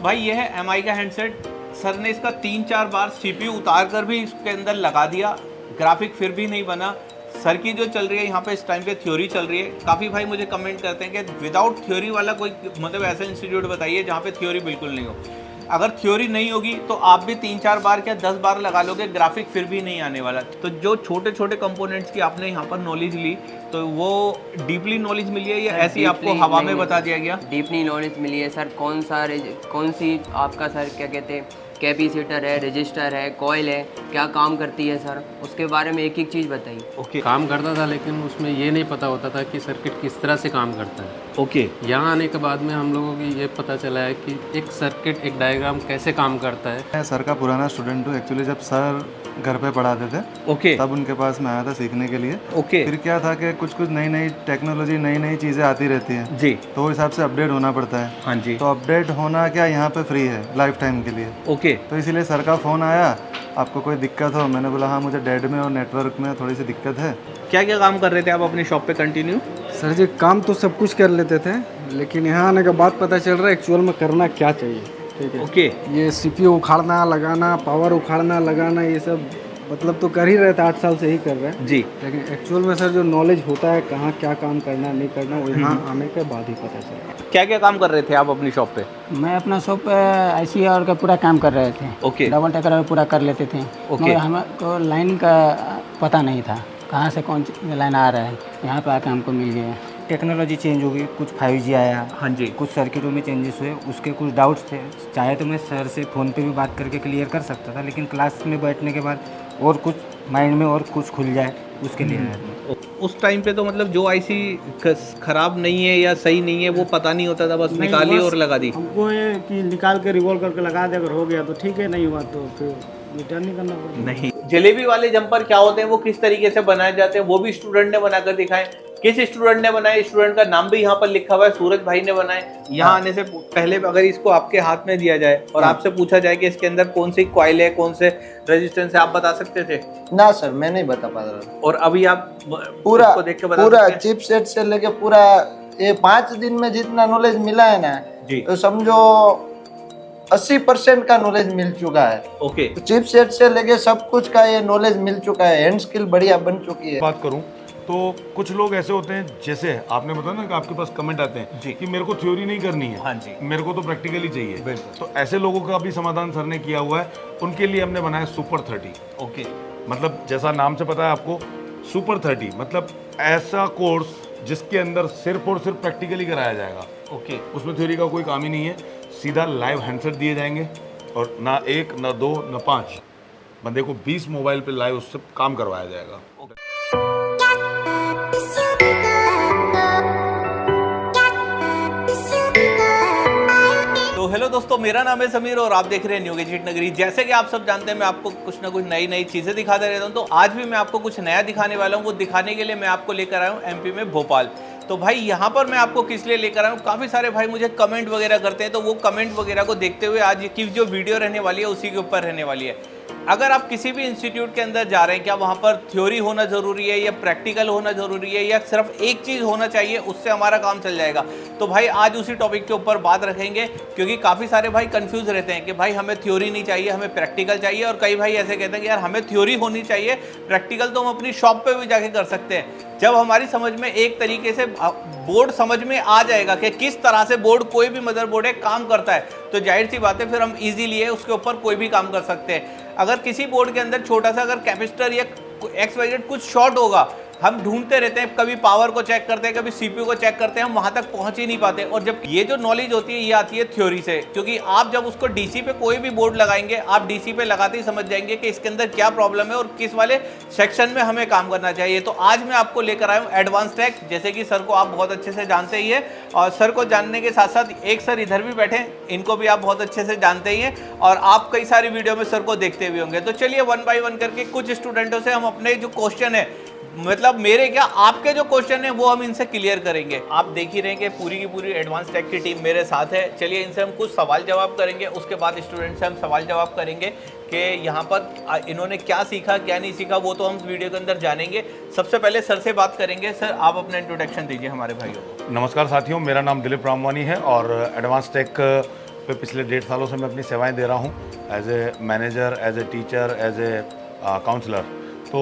भाई ये है एमआई का हैंडसेट। सर ने इसका 3-4 बार सीपीयू उतार कर भी इसके अंदर लगा दिया, ग्राफिक फिर भी नहीं बना। सर की जो चल रही है यहाँ पे इस टाइम पे थ्योरी चल रही है। काफ़ी भाई मुझे कमेंट करते हैं कि विदाउट थ्योरी वाला कोई मतलब ऐसा इंस्टीट्यूट बताइए जहाँ पे थ्योरी बिल्कुल नहीं हो। अगर थ्योरी नहीं होगी तो आप भी 3-4 बार क्या 10 बार लगा लोगे, ग्राफिक फिर भी नहीं आने वाला। तो जो छोटे छोटे कंपोनेंट्स की आपने यहाँ पर नॉलेज ली, तो वो डीपली नॉलेज मिली है या ऐसी आपको हवा में बता दिया गया? डीपली नॉलेज मिली है सर। कौन सी आपका सर क्या कहते हैं कैपेसिटर है, रजिस्टर है, कॉइल है, क्या काम करती है सर, उसके बारे में एक एक चीज़ बताइए। ओके। काम करता था लेकिन उसमें ये नहीं पता होता था कि सर्किट किस तरह से काम करता है। ओके। यहाँ आने के बाद में हम लोगों की ये पता चला है कि एक सर्किट, एक डायग्राम कैसे काम करता है। मैं सर का पुराना स्टूडेंट हूँ एक्चुअली। जब सर घर पे पढ़ाते थे ओके। तब उनके पास मैं आया था सीखने के लिए। ओके। फिर क्या था कि कुछ कुछ नई नई टेक्नोलॉजी, नई नई चीज़ें आती रहती हैं, जी। तो उस हिसाब से अपडेट होना पड़ता है। हाँ जी। तो अपडेट होना क्या यहाँ पे फ्री है लाइफ टाइम के लिए। ओके। तो इसीलिए सर का फ़ोन आया, आपको कोई दिक्कत हो? मैंने बोला हाँ, मुझे डेड में और नेटवर्क में थोड़ी सी दिक्कत है। क्या क्या काम कर रहे थे आप अपनी शॉप पे कंटिन्यू? सर जी काम तो सब कुछ कर लेते थे, लेकिन यहाँ आने के बाद पता चल रहा है एक्चुअल में करना क्या चाहिए। ठीक है। ओके। ये सीपीयू उखाड़ना लगाना, पावर उखाड़ना लगाना, ये सब मतलब तो कर ही रहे थे, 8 साल से ही कर रहे हैं जी। लेकिन एक्चुअल में सर जो नॉलेज होता है कहाँ क्या काम करना नहीं करना, वो यहाँ आने के बाद ही पता चला। क्या क्या काम कर रहे थे आप अपनी शॉप पे? मैं अपना शॉप आईसी और का पूरा काम कर रहे थे। ओके। डबल टेकर और पूरा कर लेते थे। ओके। मगर हमको लाइन का पता नहीं था, कहाँ से कौन लाइन आ रहा है। यहाँ पे आके हमको मिल गया। टेक्नोलॉजी चेंज हो गई, कुछ 5G आया। हाँ जी। कुछ सर्किटों में चेंजेस हुए, उसके कुछ डाउट्स थे। चाहे तो मैं सर से फ़ोन पे भी बात करके क्लियर कर सकता था, लेकिन क्लास में बैठने के बाद और कुछ माइंड में और कुछ खुल जाए उसके लिए आया था। उस टाइम पे तो मतलब जो आईसी खराब नहीं है या सही नहीं है वो पता नहीं होता था, बस निकाली और लगा दी। हमको ये कि निकाल के रिवॉल्व करके लगा दे, अगर हो गया तो ठीक है, नहीं हुआ तो फिर रिटर्न नहीं करना पड़ेगा। नहीं। जलेबी वाले जंपर क्या होते हैं, वो किस तरीके से बनाए जाते हैं, वो भी स्टूडेंट ने बनाकर दिखाए। किस स्टूडेंट ने बनाए, स्टूडेंट का नाम भी यहाँ पर लिखा हुआ है, सूरज भाई ने बनाए। यहाँ आने से पहले अगर इसको आपके हाथ में दिया जाए और आपसे पूछा जाए कि इसके अंदर कौन सी कॉइल है, कौन से रेजिस्टेंस है, आप बता सकते थे? ना सर, मैं नहीं बता पा रहा। और अभी आप पूरा इसको देख के बता पूरा सकते हैं? चिप सेट से लेके पूरा ये 5 दिन में जितना नॉलेज मिला है ना जी, तो समझो 80% का नॉलेज मिल चुका है। ओके। तो चिप सेट से लेके सब कुछ का ये नॉलेज मिल चुका है, हैंड स्किल बढ़िया बन चुकी है। बात करूं तो कुछ लोग ऐसे होते हैं, जैसे आपने बताया ना कि आपके पास कमेंट आते हैं कि मेरे को थ्योरी नहीं करनी है, हाँ जी, मेरे को तो प्रैक्टिकली चाहिए। तो ऐसे लोगों का भी समाधान सर ने किया हुआ है। उनके लिए हमने बनाया सुपर 30। ओके। मतलब जैसा नाम से पता है आपको, सुपर 30 मतलब ऐसा कोर्स जिसके अंदर सिर्फ और सिर्फ प्रैक्टिकली कराया जाएगा। ओके। उसमें थ्योरी का कोई काम ही नहीं है। सीधा लाइव हैंडसेट दिए जाएंगे और ना 1 ना 2 ना 5 बंदे को 20 मोबाइल पे लाइव उससे काम करवाया जाएगा। तो हेलो दोस्तों, मेरा नाम है समीर और आप देख रहे हैं न्यू गैजेट नगरी। जैसे कि आप सब जानते हैं मैं आपको कुछ ना कुछ नई नई चीज़ें दिखाते रहता हूं, तो आज भी मैं आपको कुछ नया दिखाने वाला हूं। वो दिखाने के लिए मैं आपको लेकर आया हूं एमपी में भोपाल। तो भाई यहाँ पर मैं आपको किस लिए लेकर आया हूँ, काफ़ी सारे भाई मुझे कमेंट वगैरह करते हैं, तो वो कमेंट वगैरह को देखते हुए आज की जो वीडियो रहने वाली है उसी के ऊपर रहने वाली है। अगर आप किसी भी इंस्टीट्यूट के अंदर जा रहे हैं, क्या वहाँ पर थ्योरी होना ज़रूरी है या प्रैक्टिकल होना ज़रूरी है या सिर्फ एक चीज़ होना चाहिए, उससे हमारा काम चल जाएगा? तो भाई आज उसी टॉपिक के ऊपर बात रखेंगे, क्योंकि काफ़ी सारे भाई कंफ्यूज रहते हैं कि भाई हमें थ्योरी नहीं चाहिए, हमें प्रैक्टिकल चाहिए। और कई भाई ऐसे कहते हैं कि यार हमें थ्योरी होनी चाहिए, प्रैक्टिकल तो हम अपनी शॉप पर भी जाके कर सकते हैं। जब हमारी समझ में एक तरीके से बोर्ड समझ में आ जाएगा कि किस तरह से बोर्ड, कोई भी मदरबोर्ड है, काम करता है, तो जाहिर सी बात है फिर हम इजीली है उसके ऊपर कोई भी काम कर सकते हैं। अगर किसी बोर्ड के अंदर छोटा सा अगर कैपेसिटर या XYZ कुछ शॉर्ट होगा, हम ढूंढते रहते हैं, कभी पावर को चेक करते हैं, कभी सीपीयू को चेक करते हैं, हम वहां तक पहुंच ही नहीं पाते। और जब ये जो नॉलेज होती है ये आती है थ्योरी से, क्योंकि आप जब उसको डीसी पे कोई भी बोर्ड लगाएंगे, आप डीसी पे लगाते ही समझ जाएंगे कि इसके अंदर क्या प्रॉब्लम है और किस वाले सेक्शन में हमें काम करना चाहिए। तो आज मैं आपको लेकर आया हूँ एडवांस टेक, जैसे कि सर को आप बहुत अच्छे से जानते ही है, और सर को जानने के साथ साथ एक सर इधर भी बैठे, इनको भी आप बहुत अच्छे से जानते ही हैं और आप कई सारी वीडियो में सर को देखते भी होंगे। तो चलिए 1 बाय 1 करके कुछ स्टूडेंटों से हम अपने जो क्वेश्चन है, मतलब मेरे क्या आपके जो क्वेश्चन है वो हम इनसे क्लियर करेंगे। आप देख ही रहे हैं कि पूरी की पूरी एडवांस टेक की टीम मेरे साथ है। चलिए इनसे हम कुछ सवाल जवाब करेंगे, उसके बाद स्टूडेंट से हम सवाल जवाब करेंगे कि यहाँ पर इन्होंने क्या सीखा क्या नहीं सीखा, वो तो हम वीडियो के अंदर जानेंगे। सबसे पहले सर से बात करेंगे। सर आप अपना इंट्रोडक्शन दीजिए हमारे भाइयों को। नमस्कार साथियों, मेरा नाम दिलीप रामवानी है और एडवांस टेक पे पिछले 1.5 सालों से मैं अपनी सेवाएं दे रहा हूं as a manager, as a teacher, as a counsellor. तो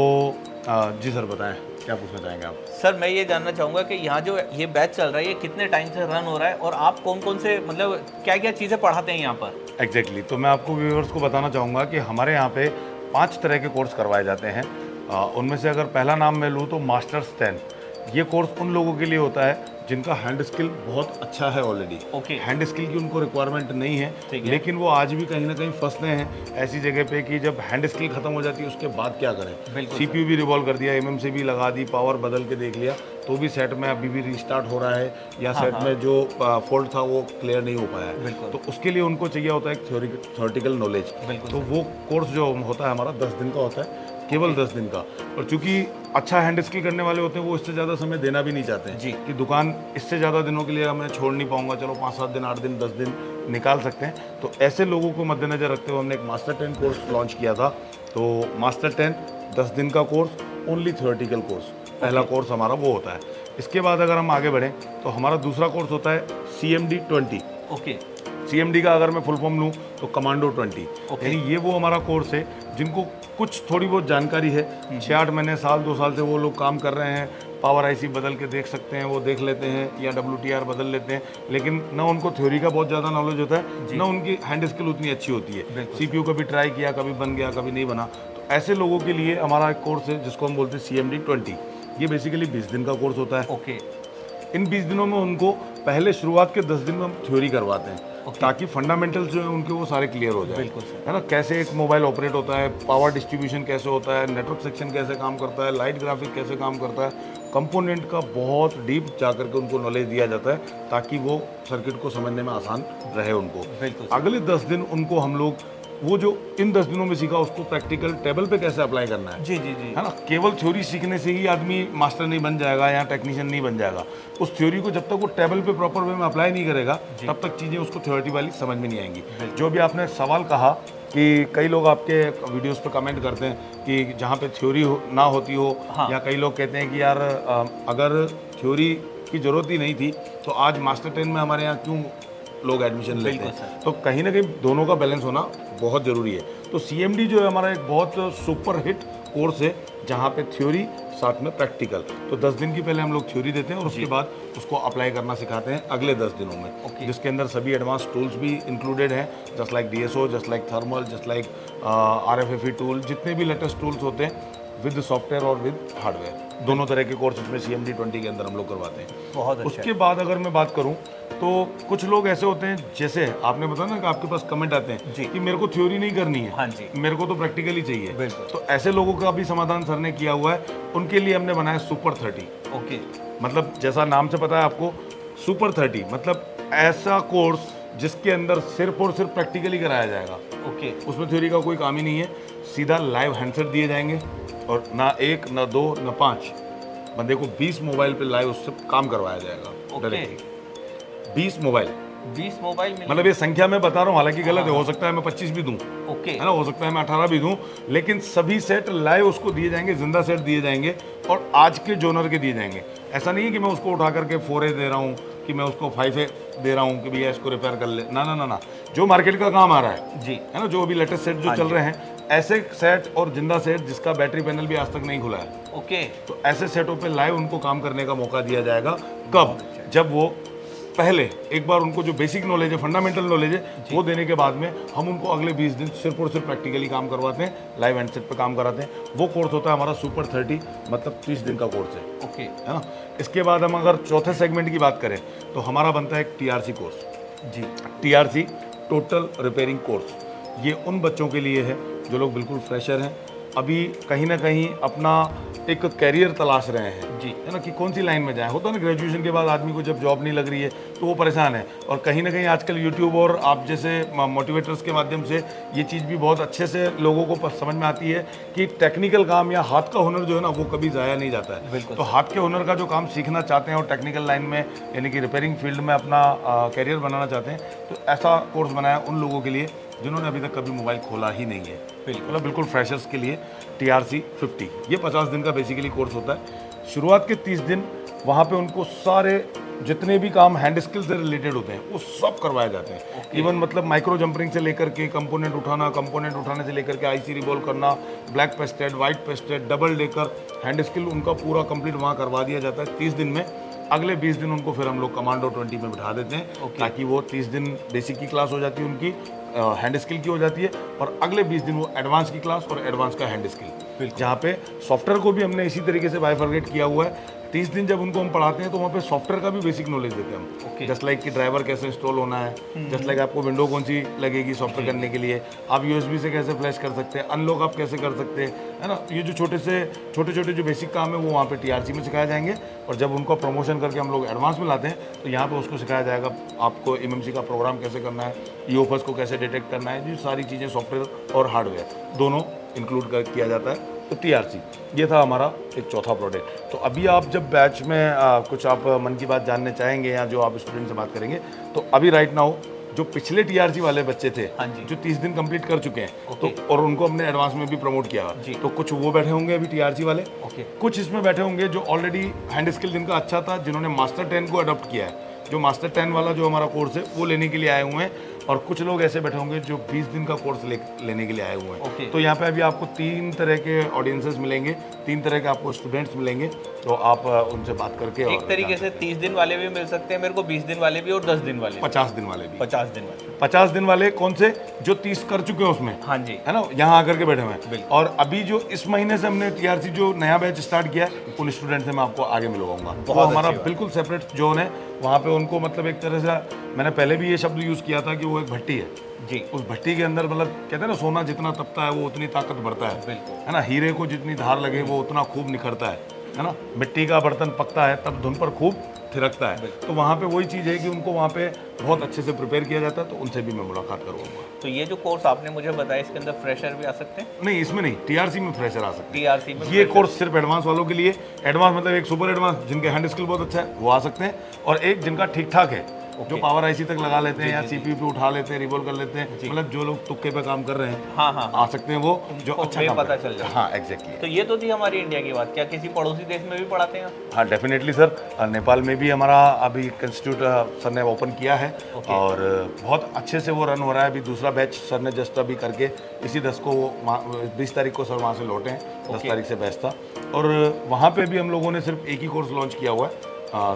जी सर बताएं, क्या पूछना चाहेंगे आप? सर मैं ये जानना चाहूँगा कि यहाँ जो ये बैच चल रहा है ये कितने टाइम से रन हो रहा है और आप कौन कौन से मतलब क्या क्या चीज़ें पढ़ाते हैं यहाँ पर? एग्जैक्टली तो मैं आपको व्यूअर्स को बताना चाहूँगा कि हमारे यहाँ पे 5 तरह के कोर्स करवाए जाते हैं। उनमें से अगर पहला नाम मैं लूँ तो मास्टर्स 10। ये कोर्स उन लोगों के लिए होता है जिनका हैंड स्किल बहुत अच्छा है ऑलरेडी। ओके। हैंड स्किल की उनको रिक्वायरमेंट नहीं है, लेकिन वो आज भी कहीं ना कहीं फंसते हैं ऐसी जगह पे कि जब हैंड स्किल खत्म हो जाती है उसके बाद क्या करें। सीपीयू भी रिवॉल्व कर दिया, एमएमसी भी लगा दी, पावर बदल के देख लिया, तो भी सेट में अभी भी रिस्टार्ट हो रहा है या सेट में जो फॉल्ट था वो क्लियर नहीं हो पाया है। तो उसके लिए उनको चाहिए होता है एक थ्योरेटिकल नॉलेज। तो वो कोर्स जो होता है हमारा 10 दिन का होता है, केवल 10 दिन का। और चूंकि अच्छा हैंड स्किल करने वाले होते हैं वो इससे ज़्यादा समय देना भी नहीं चाहते हैं जी, कि दुकान इससे ज़्यादा दिनों के लिए मैं छोड़ नहीं पाऊंगा, चलो 5-7 दिन, 8 दिन, 10 दिन निकाल सकते हैं। तो ऐसे लोगों को मद्देनजर रखते हुए हमने एक मास्टर 10 कोर्स लॉन्च किया था। तो मास्टर 10 10 दिन का कोर्स, ओनली थ्योरेटिकल कोर्स, पहला कोर्स हमारा वो होता है। इसके बाद अगर हम आगे बढ़ें तो हमारा दूसरा कोर्स होता है CMD 20। ओके। CMD का अगर मैं फुल फॉर्म लूँ तो कमांडो 20। यानी ये वो हमारा कोर्स है जिनको कुछ थोड़ी बहुत जानकारी है, 6-8 महीने, साल 2 साल से वो लोग काम कर रहे हैं, पावर IC बदल के देख सकते हैं, वो देख लेते हैं, या WTR बदल लेते हैं, लेकिन ना उनको थ्योरी का बहुत ज़्यादा नॉलेज होता है, ना उनकी हैंड स्किल उतनी अच्छी होती है। CPU कभी ट्राई किया, कभी बन गया, कभी नहीं बना। तो ऐसे लोगों के लिए हमारा एक कोर्स है जिसको हम बोलते हैं CMD 20। ये बेसिकली 20 दिन का कोर्स होता है। ओके। इन 20 दिनों में उनको पहले शुरुआत के 10 दिन में हम थ्योरी करवाते हैं, ताकि फंडामेंटल्स जो है उनके वो सारे क्लियर हो जाए, है ना। कैसे एक मोबाइल ऑपरेट होता है, पावर डिस्ट्रीब्यूशन कैसे होता है, नेटवर्क सेक्शन कैसे काम करता है, लाइट ग्राफिक कैसे काम करता है, कंपोनेंट का बहुत डीप जाकर के उनको नॉलेज दिया जाता है ताकि वो सर्किट को समझने में आसान रहे उनको। अगले 10 दिन उनको हम लोग वो जो इन 10 दिनों में सीखा उसको प्रैक्टिकल टेबल पे कैसे अप्लाई करना है, जी, है ना। केवल थ्योरी सीखने से ही आदमी मास्टर नहीं बन जाएगा या टेक्नीशियन नहीं बन जाएगा। उस थ्योरी को जब तक वो टेबल पे प्रॉपर वे में अप्लाई नहीं करेगा तब तक चीज़ें उसको थ्योरी वाली समझ में नहीं आएंगी। जो भी आपने सवाल कहा कि कई लोग आपके वीडियोस पे कमेंट करते हैं कि जहाँ पे थ्योरी ना होती हो, या कई लोग कहते हैं कि यार अगर थ्योरी की ज़रूरत ही नहीं थी तो आज मास्टर 10 में हमारे यहाँ क्यों लोग एडमिशन लेते हैं। तो कहीं ना कहीं दोनों का बैलेंस होना बहुत ज़रूरी है। तो CMD जो है हमारा एक बहुत सुपर हिट कोर्स है जहाँ पे थ्योरी साथ में प्रैक्टिकल। तो 10 दिन की पहले हम लोग थ्योरी देते हैं और उसके बाद उसको अप्लाई करना सिखाते हैं अगले 10 दिनों में, जिसके अंदर सभी एडवांस टूल्स भी इंक्लूडेड हैं, just like DSO, just like thermal, just like RFFE tool, जितने भी लेटेस्ट टूल्स होते हैं विद सॉफ्टवेयर और विद हार्डवेयर, दोनों तरह के कोर्स इसमें CMD 20 के अंदर हम लोग करवाते हैं। बहुत अच्छा। उसके बाद अगर मैं बात करूं तो कुछ लोग ऐसे होते हैं, जैसे आपने बताया ना कि आपके पास कमेंट आते हैं कि मेरे को थ्योरी नहीं करनी है, हाँ जी, मेरे को तो प्रैक्टिकली चाहिए। तो ऐसे लोगों का भी समाधान सर ने किया हुआ है। उनके लिए हमने बनाया सुपर 30। ओके। मतलब जैसा नाम से पता है आपको, सुपर 30 मतलब ऐसा कोर्स जिसके अंदर सिर्फ और सिर्फ प्रैक्टिकली कराया जाएगा। ओके। उसमें थ्योरी का कोई काम ही नहीं है, सीधा लाइव हैंडसेट दिए जाएंगे और ना 1, ना 2, ना 5 बंदे को 20 मोबाइल पे लाइव उससे काम करवाया जाएगा डायरेक्टली। 20 मोबाइल मतलब ये संख्या मैं बता रहा हूँ, हालांकि गलत है, हो सकता है मैं 25 भी दूं, ओके, है ना, हो सकता है मैं 18 भी दूं, लेकिन सभी सेट लाइव उसको दिए जाएंगे, जिंदा सेट दिए जाएंगे और आज के जोनर के दिए जाएंगे। ऐसा नहीं है कि मैं उसको उठा करके 4A दे रहा हूँ, कि मैं उसको 5A दे रहा हूँ कि भैया इसको रिपेयर कर ले, ना ना ना ना, जो मार्केट का काम आ रहा है जी, है ना, जो अभी लेटेस्ट सेट जो चल रहे हैं, ऐसे सेट और जिंदा सेट जिसका बैटरी पैनल भी आज तक नहीं खुला है, ओके, तो ऐसे सेटों पे लाइव उनको काम करने का मौका दिया जाएगा। कब? जब वो पहले एक बार उनको जो बेसिक नॉलेज है, फंडामेंटल नॉलेज है, वो देने के बाद में हम उनको अगले 20 दिन सिर्फ और सिर्फ प्रैक्टिकली काम करवाते हैं, लाइव हैंडसेट पे काम कराते हैं। वो कोर्स होता है हमारा सुपर 30, मतलब 30 दिन का कोर्स है, ओके, है ना। इसके बाद हम अगर चौथे सेगमेंट की बात करें तो हमारा बनता है एक TRC कोर्स जी, TRC टोटल रिपेयरिंग कोर्स। ये उन बच्चों के लिए है जो लोग बिल्कुल फ्रेशर हैं, अभी कहीं ना कहीं अपना एक कैरियर तलाश रहे हैं जी, है ना, कि कौन सी लाइन में जाए। होता है ना, ग्रेजुएशन के बाद आदमी को जब जॉब नहीं लग रही है तो वो परेशान है, और कहीं ना कहीं आजकल यूट्यूब और आप जैसे मोटिवेटर्स के माध्यम से ये चीज़ भी बहुत अच्छे से लोगों को समझ में आती है कि टेक्निकल काम या हाथ का हुनर जो है ना वो कभी ज़ाया नहीं जाता है। तो हाथ के हुनर का जो काम सीखना चाहते हैं और टेक्निकल लाइन में यानी कि रिपेयरिंग फील्ड में अपना कैरियर बनाना चाहते हैं, तो ऐसा कोर्स बनाया उन लोगों के लिए जिन्होंने अभी तक कभी मोबाइल खोला ही नहीं है, मतलब बिल्कुल फ्रेशर्स के लिए TRC 50। ये 50 दिन का बेसिकली कोर्स होता है। शुरुआत के 30 दिन वहाँ पे उनको सारे जितने भी काम हैंड स्किल से रिलेटेड होते हैं वो सब करवाए जाते हैं। इवन मतलब माइक्रो जंपरिंग से लेकर के कंपोनेंट उठाने से लेकर के आईसी रिवॉल्व करना, black pasted, white pasted, double decker, hand skill उनका पूरा कंप्लीट वहाँ करवा दिया जाता है 30 दिन में। अगले 20 दिन उनको फिर हम लोग कमांडो 20 में बिठा देते हैं ताकि वो 30 दिन बेसिक की क्लास हो जाती है उनकी, हैंड स्किल की हो जाती है, और अगले 20 दिन वो एडवांस की क्लास और एडवांस का हैंड स्किल, जहाँ पे सॉफ्टवेयर को भी हमने इसी तरीके से बाइफरगेट किया हुआ है। 30 दिन जब उनको हम पढ़ाते हैं तो वहाँ पे सॉफ्टवेयर का भी बेसिक नॉलेज देते हैं हम, जस्ट लाइक कि ड्राइवर कैसे इंस्टॉल होना है, जस्ट लाइक आपको विंडो कौन सी लगेगी सॉफ्टवेयर करने के लिए, आप यूएसबी से कैसे फ्लैश कर सकते हैं, अनलॉक आप कैसे कर सकते हैं, है ना। ये जो छोटे जो बेसिक काम है वो वहाँ पे टीआरसी में सिखाए जाएंगे, और जब उनको प्रमोशन करके हम लोग एडवांस में लाते हैं तो यहाँ पे उसको सिखाया जाएगा आपको एमएमसी का प्रोग्राम कैसे करना है, ईओफएस को कैसे डिटेक्ट करना है, ये सारी चीज़ें सॉफ्टवेयर और हार्डवेयर दोनों इंक्लूड किया जाता है। तो टीआरसी ये था हमारा एक चौथा प्रोडक्ट। तो अभी आप जब बैच में कुछ आप मन की बात जानने चाहेंगे या जो आप स्टूडेंट से बात करेंगे, तो अभी राइट नाउ जो पिछले टीआरसी वाले बच्चे थे जो 30 दिन कंप्लीट कर चुके हैं तो और उनको हमने एडवांस में भी प्रमोट किया, तो कुछ वो बैठे होंगे अभी टीआरसी वाले, कुछ इसमें बैठे होंगे जो ऑलरेडी हैंड स्किल जिनका अच्छा था, जिन्होंने मास्टर 10 को अडॉप्ट किया है, जो मास्टर 10 वाला जो हमारा कोर्स है वो लेने के लिए आए हुए हैं, और कुछ लोग ऐसे बैठे होंगे जो 20 दिन का कोर्स लेने के लिए आए हुए हैं। तो यहाँ पे अभी आपको 3 तरह के ऑडियंसेस मिलेंगे, 3 तरह के आपको स्टूडेंट्स मिलेंगे, तो आप उनसे बात करके एक तरीके से 30 दिन वाले भी मिल सकते हैं मेरे को, 20 दिन वाले भी और 10 दिन वाले, 50 दिन वाले भी। 50 दिन वाले कौन से? जो 30 कर चुके हैं उसमें, हाँ जी, है ना, यहाँ आकर के बैठे हुए हैं। और अभी जो इस महीने से हमने टीआरसी जो नया बैच स्टार्ट किया है उन स्टूडेंट से मैं आपको आगे मिलवाऊंगा। वो हमारा बिल्कुल सेपरेट जोन है, वहाँ पे उनको मतलब एक तरह से मैंने पहले भी ये शब्द यूज़ किया था कि वो एक भट्टी है जी, उस भट्टी के अंदर मतलब कहते हैं ना सोना जितना तपता है वो उतनी ताकत बढ़ता है, बिल्कुल, है ना, हीरे को जितनी धार लगे वो उतना खूब निखरता है ना, मिट्टी का बर्तन पकता है तब धुन पर खूब थिरकता है। तो वहाँ पे वही चीज़ है कि उनको वहाँ पे बहुत अच्छे से प्रिपेयर किया जाता है, तो उनसे भी मैं मुलाकात करूँगा। तो ये जो कोर्स आपने मुझे बताया इसके अंदर फ्रेशर भी आ सकते हैं? नहीं, इसमें नहीं, टीआरसी में फ्रेशर आ सकते हैं। टीआरसी में ये कोर्स सिर्फ एडवांस वालों के लिए, एडवांस मतलब एक सुपर एडवांस जिनके हैंड स्किल बहुत अच्छा है वो आ सकते हैं, और एक जिनका ठीक ठाक है जो पावर आईसी तक लगा लेते हैं या सीपीयू पे उठा लेते हैं, रिवॉल्व कर लेते हैं, मतलब जो लोग तुक्के पे काम कर रहे हैं आ सकते हैं वो जो अच्छा काम पता चल जाए। हाँ एग्जैक्टली। तो ये तो थी हमारी इंडिया की बात, क्या किसी पड़ोसी देश में भी पढ़ाते हैं? हाँ डेफिनेटली सर, नेपाल में भी हमारा अभी इंस्टीट्यूट सर ने ओपन किया है और बहुत अच्छे से वो रन हो रहा है। अभी दूसरा बैच सर ने जस्ट अभी करके इसी 20 तारीख को सर वहाँ से लौटे हैं, 10 तारीख से बैच था, और वहाँ पे भी हम लोगों ने सिर्फ एक ही कोर्स लॉन्च किया हुआ है,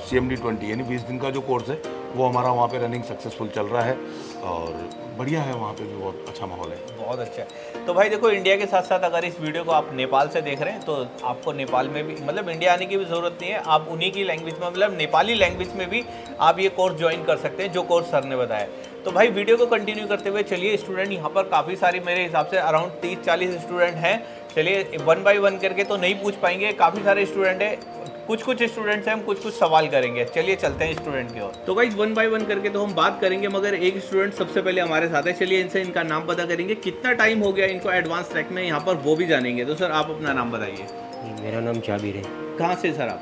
CMD 20 यानी 20 दिन का जो कोर्स है वो हमारा वहाँ पे रनिंग सक्सेसफुल चल रहा है, और बढ़िया है, वहाँ पे भी बहुत अच्छा माहौल है। बहुत अच्छा है। तो भाई देखो, इंडिया के साथ साथ अगर इस वीडियो को आप नेपाल से देख रहे हैं तो आपको नेपाल में भी मतलब इंडिया आने की भी ज़रूरत नहीं है, आप उन्हीं की लैंग्वेज में मतलब नेपाली लैंग्वेज में भी आप ये कोर्स ज्वाइन कर सकते हैं जो कोर्स सर ने बताया। तो भाई वीडियो को कंटिन्यू करते हुए चलिए, स्टूडेंट यहाँ पर काफ़ी सारी मेरे हिसाब से अराउंड 30-40 स्टूडेंट हैं। चलिए 1 बाय 1 करके तो नहीं पूछ पाएंगे, काफ़ी सारे स्टूडेंट हैं, कुछ स्टूडेंट्स हैं, हम कुछ सवाल करेंगे। चलिए चलते हैं स्टूडेंट की ओर। तो गाइस 1 बाय 1 करके तो हम बात करेंगे, मगर एक स्टूडेंट सबसे पहले हमारे साथ है। चलिए इनसे इनका नाम पता करेंगे, कितना टाइम हो गया इनको एडवांस ट्रैक में यहाँ पर वो भी जानेंगे। तो सर आप अपना नाम बताइए। मेरा नाम जाबिर है। कहाँ से सर आप?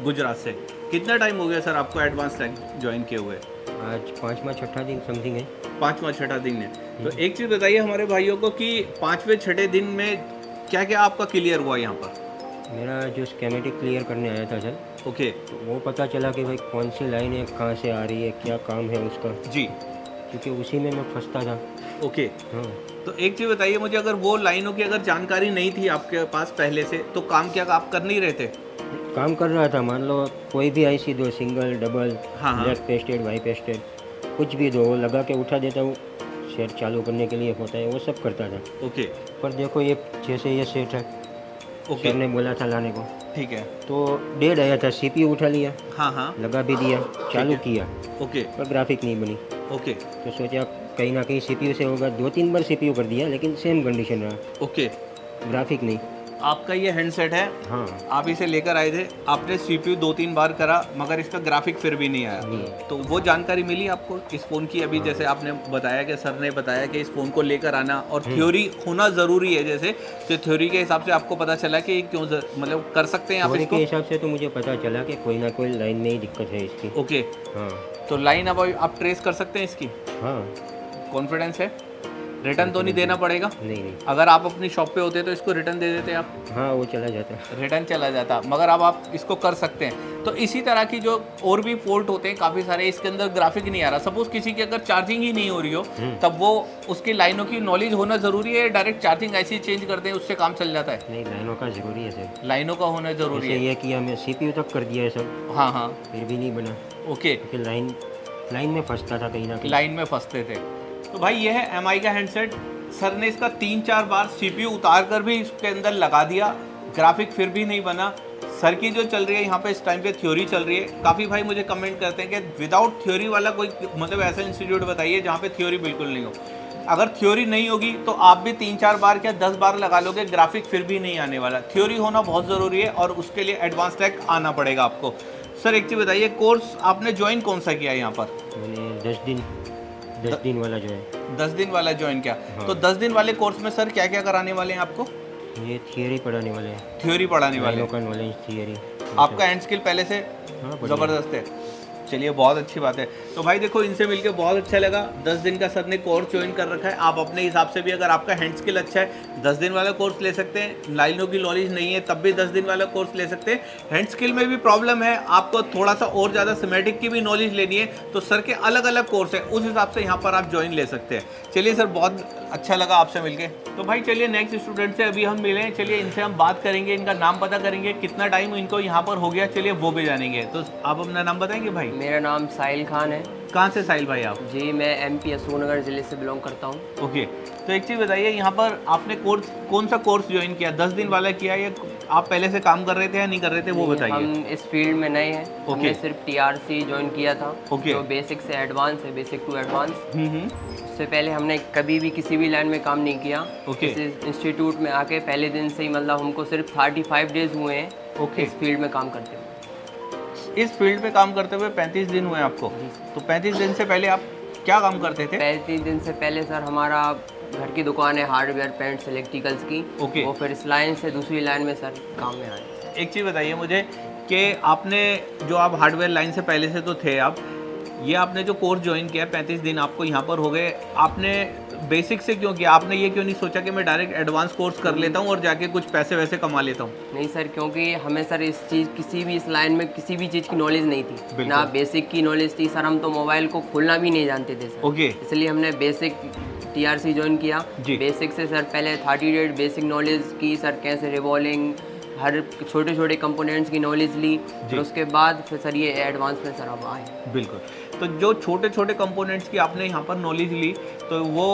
गुजरात से। कितना टाइम हो गया सर आपको एडवांस ट्रैक ज्वाइन किए हुए? आज 5वां-6ठा दिन समथिंग है। 5वां-6ठा दिन है। तो एक चीज़ बताइए हमारे भाइयों को कि 5वें-6ठे दिन में क्या क्या आपका क्लियर हुआ यहाँ पर? मेरा जो स्कीमेटिक क्लियर करने आया था सर, ओके, तो वो पता चला कि भाई कौन सी लाइन है, कहाँ से आ रही है, क्या काम है उसका जी, क्योंकि उसी में मैं फंसता था। ओके हाँ, तो एक चीज़ बताइए मुझे, अगर वो लाइनों की अगर जानकारी नहीं थी आपके पास पहले से, तो काम क्या आप कर नहीं रहे थे? काम कर रहा था, मान लो कोई भी आईसी दो, single, double, black pasted, Y pasted, कुछ भी दो, वो लगा के उठा देता हूँ। सेट चालू करने के लिए होता है वो सब करता था। ओके, पर देखो ये जैसे ये सेट है, ओके, सर ने बोला था लाने को, ठीक है, तो डेढ़ आया था, सीपीयू उठा लिया, हाँ, लगा भी दिया, चालू किया, ओके, पर ग्राफिक नहीं बनी। ओके, तो सोचा कहीं ना कहीं सीपीयू से होगा, 2-3 बार सीपीयू कर दिया लेकिन सेम कंडीशन रहा, ओके। ग्राफिक नहीं। आपका ये हैंडसेट है, हाँ, आप इसे लेकर आए थे, आपने सीपीयू 2-3 बार करा मगर इसका ग्राफिक फिर भी नहीं आया, तो वो जानकारी मिली आपको इस फ़ोन की? अभी जैसे आपने बताया कि सर ने बताया कि इस फ़ोन को लेकर आना और थ्योरी होना ज़रूरी है, जैसे तो थ्योरी के हिसाब से आपको पता चला कि क्यों मतलब कर सकते हैं आप इसको? के हिसाब से तो मुझे पता चला कि कोई ना कोई लाइन में ही दिक्कत है इसकी। ओके, हाँ, तो लाइन अब आप ट्रेस कर सकते हैं इसकी? हाँ, कॉन्फिडेंस है? रिटर्न तो नहीं देना पड़ेगा? नहीं। अगर आप अपनी शॉप पे होते तो इसको रिटर्न दे देते आप? हाँ, वो चला जाता है। रिटर्न चला जाता, मगर अब आप इसको कर सकते हैं। तो इसी तरह की जो और भी फॉल्ट होते हैं काफ़ी सारे, इसके अंदर ग्राफिक नहीं आ रहा, सपोज किसी की अगर चार्जिंग ही नहीं हो रही हो तब वो उसकी लाइनों की नॉलेज होना ज़रूरी है, डायरेक्ट चार्जिंग ऐसी चेंज कर दें उससे काम चल जाता है? नहीं, लाइनों का ज़रूरी है सर। लाइनों का होना ज़रूरी जैसे है। ये किया, मैं CPU तक कर दिया है सब, हाँ हाँ, फिर भी नहीं बना, ओके, क्योंकि लाइन में फंसता था कहीं ना कहीं। लाइन में फंसते थे। तो भाई ये है MI का हैंडसेट। सर ने इसका 3-4 बार CPU उतार कर भी इसके अंदर लगा दिया, ग्राफिक फिर भी नहीं बना। सर की जो चल रही है यहाँ पे इस टाइम पे थ्योरी चल रही है। काफ़ी भाई मुझे कमेंट करते हैं कि विदाउट थ्योरी वाला कोई मतलब ऐसा इंस्टीट्यूट बताइए जहाँ पे थ्योरी बिल्कुल नहीं हो। अगर थ्योरी नहीं होगी तो आप भी 3-4 बार क्या 10 बार लगा लोगे, ग्राफिक फिर भी नहीं आने वाला। थ्योरी होना बहुत ज़रूरी है और उसके लिए एडवांस ट्रैक आना पड़ेगा आपको। सर एक चीज़ बताइए, कोर्स आपने ज्वाइन कौन सा किया यहाँ पर? मैंने 10 दिन वाला जो है 10 दिन वाला ज्वाइन किया। तो 10 दिन वाले कोर्स में सर क्या क्या कराने वाले हैं आपको? ये थियरी पढ़ाने वाले हैं, थ्योरी पढ़ाने वाले लाइनों का नॉलेज, थियरी। आपका हैंड स्किल पहले से हाँ, बढ़िया। ज़बरदस्त है। चलिए बहुत अच्छी बात है। तो भाई देखो इनसे मिलके बहुत अच्छा लगा। 10 दिन का सर ने कोर्स ज्वाइन कर रखा है। आप अपने हिसाब से भी अगर आपका हैंड स्किल अच्छा है 10 दिन वाला कोर्स ले सकते हैं। लाइनों की नॉलेज नहीं है तब भी 10 दिन वाला कोर्स ले सकते हैं। हैंड स्किल में भी प्रॉब्लम है, आपको थोड़ा सा और ज़्यादा सिमेटिक की भी नॉलेज लेनी है तो सर के अलग अलग कोर्स है, उस हिसाब से यहाँ पर आप ज्वाइन ले सकते हैं। चलिए सर बहुत अच्छा लगा आपसे मिलके। तो भाई चलिए नेक्स्ट स्टूडेंट से अभी हम मिले हैं, चलिए इनसे हम बात करेंगे, इनका नाम पता करेंगे, कितना टाइम इनको यहाँ पर हो गया, चलिए वो भी जानेंगे। तो आप अपना नाम बताएंगे भाई? मेरा नाम साहिल खान है। कहाँ से साहिल भाई आप? जी मैं MP अशोकनगर ज़िले से बिलोंग करता हूँ। ओके, तो एक चीज़ बताइए, यहाँ पर आपने कोर्स कौन सा कोर्स ज्वाइन किया? 10 दिन वाला किया या आप पहले से काम कर रहे थे या नहीं कर रहे थे वो बताइए। हम इस फील्ड में नए हैं, हमने सिर्फ TRC ज्वाइन किया था, जो बेसिक से एडवांस है, बेसिक टू एडवांस। उससे पहले हमने कभी भी किसी भी लाइन में काम नहीं किया। इस इंस्टीट्यूट में आके पहले दिन से ही मतलब हमको सिर्फ 35 डेज हुए हैं इस फील्ड में काम करते हुए। इस फील्ड पे काम करते हुए 35 दिन हुए आपको? तो 35 दिन से पहले आप क्या काम करते थे? 35 दिन से पहले सर हमारा घर की दुकान है हार्डवेयर पेंट्स इलेक्ट्रिकल्स की। वो फिर इस लाइन से दूसरी लाइन में सर काम में आए। एक चीज़ बताइए मुझे कि आपने जो आप हार्डवेयर लाइन से पहले से तो थे आप, ये आपने जो कोर्स ज्वाइन किया 35 दिन आपको यहाँ पर हो गए, आपने बेसिक से क्यों किया? आपने ये क्यों नहीं सोचा कि मैं डायरेक्ट एडवांस कोर्स कर लेता हूँ और जाके कुछ पैसे वैसे कमा लेता हूँ? नहीं सर, क्योंकि हमें सर इस चीज़ किसी भी इस लाइन में किसी भी चीज़ की नॉलेज नहीं थी, ना बेसिक की नॉलेज थी सर। हम तो मोबाइल को खोलना भी नहीं जानते थे सर। इसलिए हमने बेसिक TRC ज्वाइन किया। बेसिक से सर पहले 30 डेज बेसिक नॉलेज की सर, कैसे रिवॉल्विंग, हर छोटे छोटे कंपोनेंट्स की नॉलेज ली, और उसके बाद फिर सर ये एडवांस में सर अब आए। बिल्कुल, तो जो छोटे छोटे कंपोनेंट्स की आपने यहाँ पर नॉलेज ली तो वो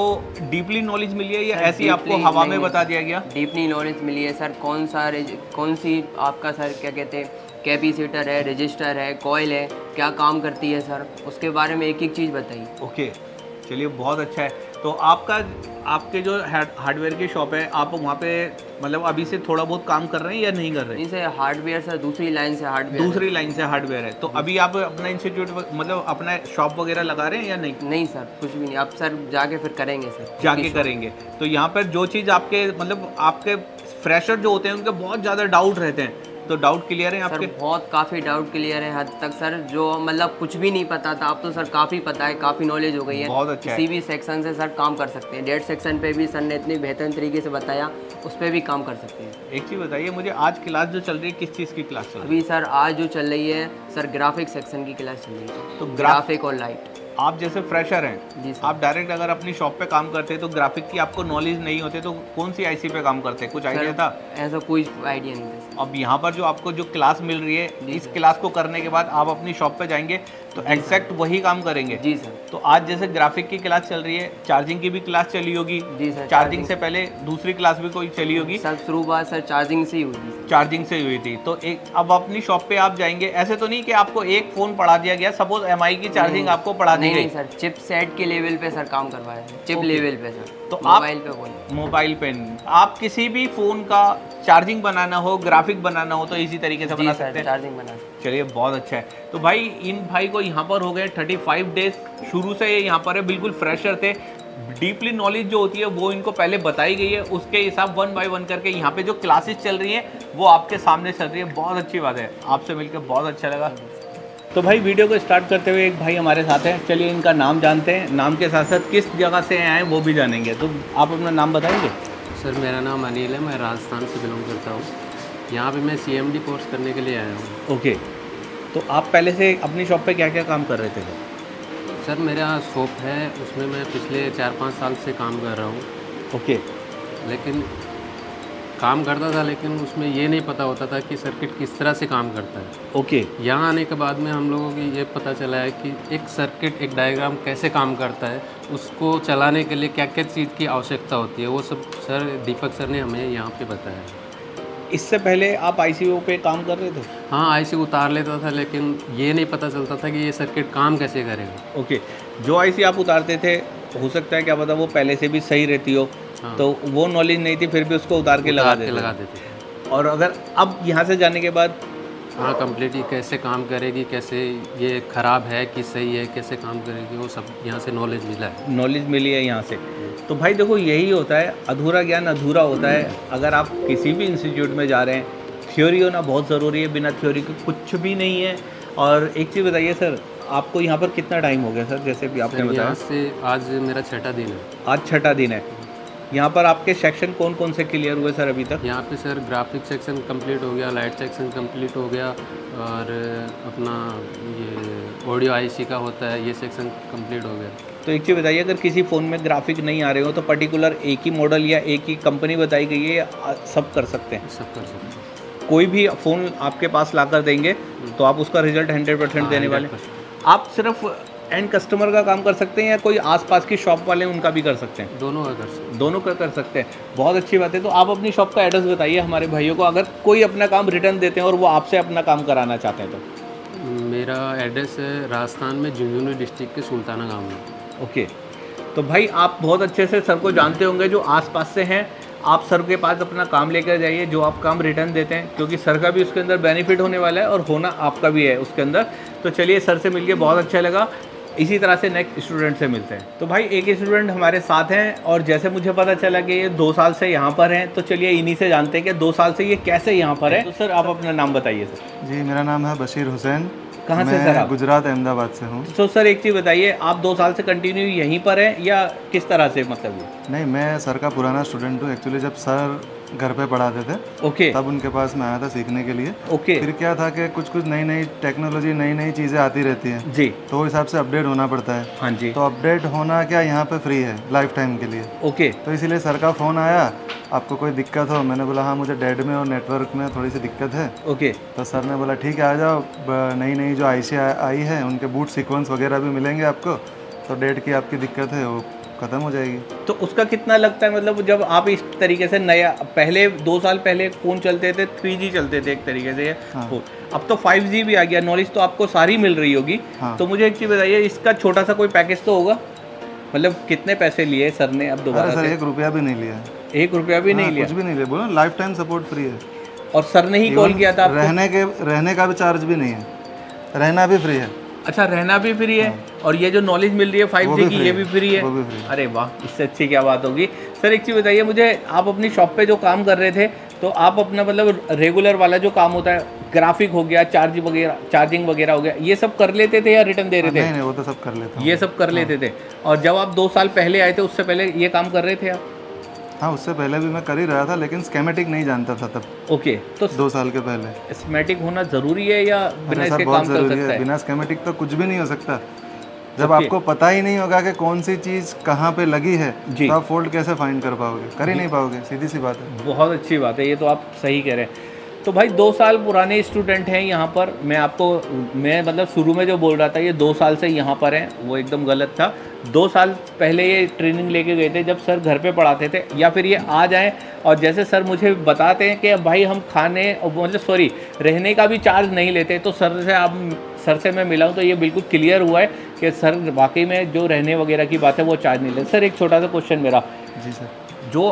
डीपली नॉलेज मिली है या ऐसी आपको हवा में बता दिया गया? डीपली नॉलेज मिली है सर। कौन सी आपका सर क्या कहते हैं कैपेसिटर है, रजिस्टर है, कॉइल है, क्या काम करती है सर, उसके बारे में एक एक चीज़ बताइए। ओके, चलिए बहुत अच्छा है। तो आपके जो हार्डवेयर की शॉप है, आप वहाँ पे मतलब अभी से थोड़ा बहुत काम कर रहे हैं या नहीं कर रहे हैं? नहीं सर, हार्डवेयर सर दूसरी लाइन से हार्डवेयर, दूसरी लाइन से हार्डवेयर है। तो अभी आप अपना इंस्टीट्यूट मतलब अपना शॉप वगैरह लगा रहे हैं या नहीं? नहीं सर, कुछ भी नहीं। अब सर जाके फिर करेंगे सर, जाके करेंगे। तो यहाँ पर जो चीज़ आपके मतलब आपके फ्रेशर जो होते हैं उनके बहुत ज़्यादा डाउट रहते हैं, तो डाउट क्लियर है आपके? सर बहुत काफ़ी डाउट क्लियर है हद तक सर। जो मतलब कुछ भी नहीं पता था अब तो सर काफ़ी पता है, काफ़ी नॉलेज हो गई है। बहुत अच्छा किसी भी सेक्शन से सर काम कर सकते हैं। डेट सेक्शन पे भी सर ने इतनी बेहतरीन तरीके से बताया, उस पर भी काम कर सकते हैं। एक चीज़ बताइए मुझे, आज क्लास जो चल रही है किस चीज़ की क्लास चल रही है? अभी सर आज जो चल रही है सर ग्राफिक सेक्शन की क्लास चल रही है। तो ग्राफिक और लाइट। आप जैसे फ्रेशर हैं जी सर, आप डायरेक्ट अगर अपनी शॉप पे काम करते हैं तो ग्राफिक की आपको नॉलेज नहीं होते तो कौन सी IC पे काम करते हैं? कुछ आइडिया था? ऐसा कोई आइडिया नहीं था। अब यहाँ पर जो आपको जो क्लास मिल रही है, इस क्लास को करने के बाद आप अपनी शॉप पे जाएंगे तो एग्जैक्ट वही काम करेंगे। जी सर। तो आज जैसे ग्राफिक की क्लास चल रही है, चार्जिंग की भी क्लास चली होगी? जी सर। चार्जिंग से पहले दूसरी क्लास भी कोई चली होगी? सर शुरुआत सर चार्जिंग से ही हुई थी। चार्जिंग से हुई थी। तो एक अब अपनी शॉप पे आप जाएंगे, ऐसे तो नहीं कि आपको एक फ़ोन पढ़ा दिया गया, सपोज MI की चार्जिंग आपको पढ़ा दी गई? नहीं सर, चिप सेट के लेवल पे सर काम करवाया है, चिप लेवल पे सर। तो मोबाइल पे बोले, मोबाइल पे आप किसी भी फ़ोन का चार्जिंग बनाना हो, ग्राफिक बनाना हो तो इसी तरीके से बना सकते हैं? चार्जिंग बना। चलिए बहुत अच्छा है। तो भाई इन भाई को यहाँ पर हो गए 35 डेज, शुरू से ये यहाँ पर है, बिल्कुल फ्रेशर थे। डीपली नॉलेज जो होती है वो इनको पहले बताई गई है, उसके हिसाब 1 बाय 1 करके यहाँ पे जो क्लासेस चल रही हैं वो आपके सामने चल रही है। बहुत अच्छी बात है, आपसे मिलकर बहुत अच्छा लगा। तो भाई वीडियो को स्टार्ट करते हुए एक भाई हमारे साथ हैं, चलिए इनका नाम जानते हैं, नाम के साथ साथ किस जगह से आए हैं वो भी जानेंगे। तो आप अपना नाम बताएंगे? सर मेरा नाम अनिल है, मैं राजस्थान से बिलोंग करता हूँ। यहाँ पे मैं CMD कोर्स करने के लिए आया हूँ। ओके, तो आप पहले से अपनी शॉप पे क्या क्या काम कर रहे थे? सर मेरा शॉप है, उसमें मैं पिछले 4-5 साल से काम कर रहा हूँ। ओके, लेकिन काम करता था, लेकिन उसमें ये नहीं पता होता था कि सर्किट किस तरह से काम करता है। ओके, यहाँ आने के बाद में हम लोगों की ये पता चला है कि एक सर्किट, एक डायग्राम कैसे काम करता है, उसको चलाने के लिए क्या क्या चीज़ की आवश्यकता होती है, वो सब सर दीपक सर ने हमें यहाँ पे बताया। इससे पहले आप ICO पे काम कर रहे थे? हाँ, IC उतार लेता था, लेकिन ये नहीं पता चलता था कि ये सर्किट काम कैसे करेगा। ओके, जो IC आप उतारते थे हो सकता है क्या पता वो पहले से भी सही रहती हो, हाँ। तो वो नॉलेज नहीं थी फिर भी उसको उतार के लगा देते थे। और अगर अब यहाँ से जाने के बाद हाँ कम्प्लीटली कैसे काम करेगी, कैसे ये ख़राब है कि सही है, कैसे काम करेगी, वो सब यहाँ से नॉलेज मिला है। नॉलेज मिली है यहाँ से। तो भाई देखो यही होता है, अधूरा ज्ञान अधूरा होता है। अगर आप किसी भी इंस्टीट्यूट में जा रहे हैं, थ्योरी होना बहुत ज़रूरी है, बिना थ्योरी के कुछ भी नहीं है। और एक चीज़ बताइए सर, आपको यहाँ पर कितना टाइम हो गया सर? जैसे भी आपने बताया यहाँ से आज मेरा 6ठा दिन है। आज 6ठा दिन है। यहाँ पर आपके सेक्शन कौन कौन से क्लियर हुए सर अभी तक? यहाँ पे सर ग्राफिक सेक्शन कंप्लीट हो गया, लाइट सेक्शन कंप्लीट हो गया, और अपना ये ऑडियो IC का होता है ये सेक्शन कंप्लीट हो गया। तो एक चीज़ बताइए, अगर किसी फ़ोन में ग्राफिक नहीं आ रहे हो तो पर्टिकुलर एक ही मॉडल या एक ही कंपनी बताई गई है या सब कर सकते हैं? सब कर सकते हैं। कोई भी फ़ोन आपके पास ला कर देंगे तो आप उसका रिजल्ट 100% देने वाले? आप सिर्फ एंड कस्टमर का काम कर सकते हैं या कोई आसपास की शॉप वाले उनका भी कर सकते हैं? दोनों का कर सकते हैं। दोनों का कर सकते हैं, बहुत अच्छी बात है। तो आप अपनी शॉप का एड्रेस बताइए हमारे भाइयों को, अगर कोई अपना काम रिटर्न देते हैं और वो आपसे अपना काम कराना चाहते हैं तो। मेरा एड्रेस है राजस्थान में झुंझुनू डिस्ट्रिक्ट के सुल्ताना गाँव में। ओके, तो भाई आप बहुत अच्छे से सर को जानते होंगे जो आसपास से हैं। आप सर के पास अपना काम लेकर जाइए, जो आप काम रिटर्न देते हैं, क्योंकि सर का भी उसके अंदर बेनिफिट होने वाला है और होना आपका भी है उसके अंदर। तो चलिए, सर से मिलके बहुत अच्छा लगा। इसी तरह से नेक्स्ट स्टूडेंट से मिलते हैं। तो भाई एक स्टूडेंट हमारे साथ हैं और जैसे मुझे पता चला कि ये 2 साल से यहाँ पर हैं, तो चलिए इन्हीं से जानते हैं कि 2 साल से ये कैसे यहाँ पर है। तो सर आप अपना नाम बताइए सर। जी, मेरा नाम है बशीर हुसैन। कहाँ से सर आप? गुजरात अहमदाबाद से हूँ। तो सर एक चीज़ बताइए, आप 2 साल से कंटिन्यू यहीं पर हैं या किस तरह से, मतलब ये? नहीं, मैं सर का पुराना स्टूडेंट हूँ। एक्चुअली जब सर घर पे पढ़ाते थे, ओके, तब उनके पास मैं आया था सीखने के लिए। ओके, फिर क्या था कि कुछ कुछ नई नई टेक्नोलॉजी, नई नई चीज़ें आती रहती हैं जी, तो उस हिसाब से अपडेट होना पड़ता है। हाँ जी, तो अपडेट होना क्या यहाँ पे फ्री है लाइफ टाइम के लिए। ओके, तो इसीलिए सर का फ़ोन आया, आपको कोई दिक्कत हो? मैंने बोला हाँ, मुझे डेड में और नेटवर्क में थोड़ी सी दिक्कत है। ओके, तो सर ने बोला ठीक है, आ जाओ, नई नई जो IC आई है उनके बूट सीक्वेंस वगैरह भी मिलेंगे आपको, तो डेड की आपकी दिक्कत है वो ख़त्म हो जाएगी। तो उसका कितना लगता है, मतलब जब आप इस तरीके से नया, पहले 2 साल पहले फ़ोन चलते थे 3G चलते थे एक तरीके से, हाँ। अब तो 5G भी आ गया, नॉलेज तो आपको सारी मिल रही होगी। हाँ। तो मुझे एक चीज़ बताइए, इसका छोटा सा कोई पैकेज तो होगा? मतलब कितने पैसे लिए सर ने अब दोबारा? सर 1 रुपया भी नहीं लिया। 1 रुपया भी नहीं लिया? कुछ भी नहीं लिया, बोलो लाइफ टाइम सपोर्ट फ्री है। और सर ने ही कॉल किया था आपको? रहने का भी चार्ज भी नहीं है, रहना भी फ्री है। अच्छा, रहना भी फ्री है, और ये जो नॉलेज मिल रही है 5G की, ये भी फ्री है? वो भी फ्री। अरे वाह, इससे अच्छी क्या बात होगी। सर एक चीज़ बताइए मुझे, आप अपनी शॉप पे जो काम कर रहे थे, तो आप अपना मतलब रेगुलर वाला जो काम होता है, ग्राफिक हो गया, चार्जिंग वगैरह हो गया, ये सब कर लेते थे या रिटर्न दे रहे थे? नहीं, वो तो सब कर लेते। ये सब कर लेते थे। और जब आप 2 साल पहले आए थे, उससे पहले ये काम कर रहे थे आप? हाँ, उससे पहले भी मैं कर ही रहा था, लेकिन स्केमेटिक नहीं जानता था तब। ओके, तो 2 साल के पहले स्कीमेटिक होना ज़रूरी है या बिना इसके काम चल सकता है? बिना स्केमेटिक तो कुछ भी नहीं हो सकता। जब आपको पता ही नहीं होगा कि कौन सी चीज़ कहाँ पे लगी है, तो आप फोल्ड कैसे फाइंड कर पाओगे? कर ही नहीं पाओगे, सीधी सी बात है। बहुत अच्छी बात है, ये तो आप सही कह रहे हैं। तो भाई 2 साल पुराने स्टूडेंट हैं यहाँ पर। मैं मतलब शुरू में जो बोल रहा था ये 2 साल से यहाँ पर हैं, वो एकदम गलत था। 2 साल पहले ये ट्रेनिंग लेके गए थे जब सर घर पे पढ़ाते थे, या फिर ये आ जाएं और जैसे सर मुझे बताते हैं कि भाई हम रहने का भी चार्ज नहीं लेते। तो सर से मैं मिला हूँ तो ये बिल्कुल क्लियर हुआ है कि सर वाकई में जो रहने वगैरह की बात है वो चार्ज नहीं लेते। सर एक छोटा सा क्वेश्चन मेरा। जी सर। जो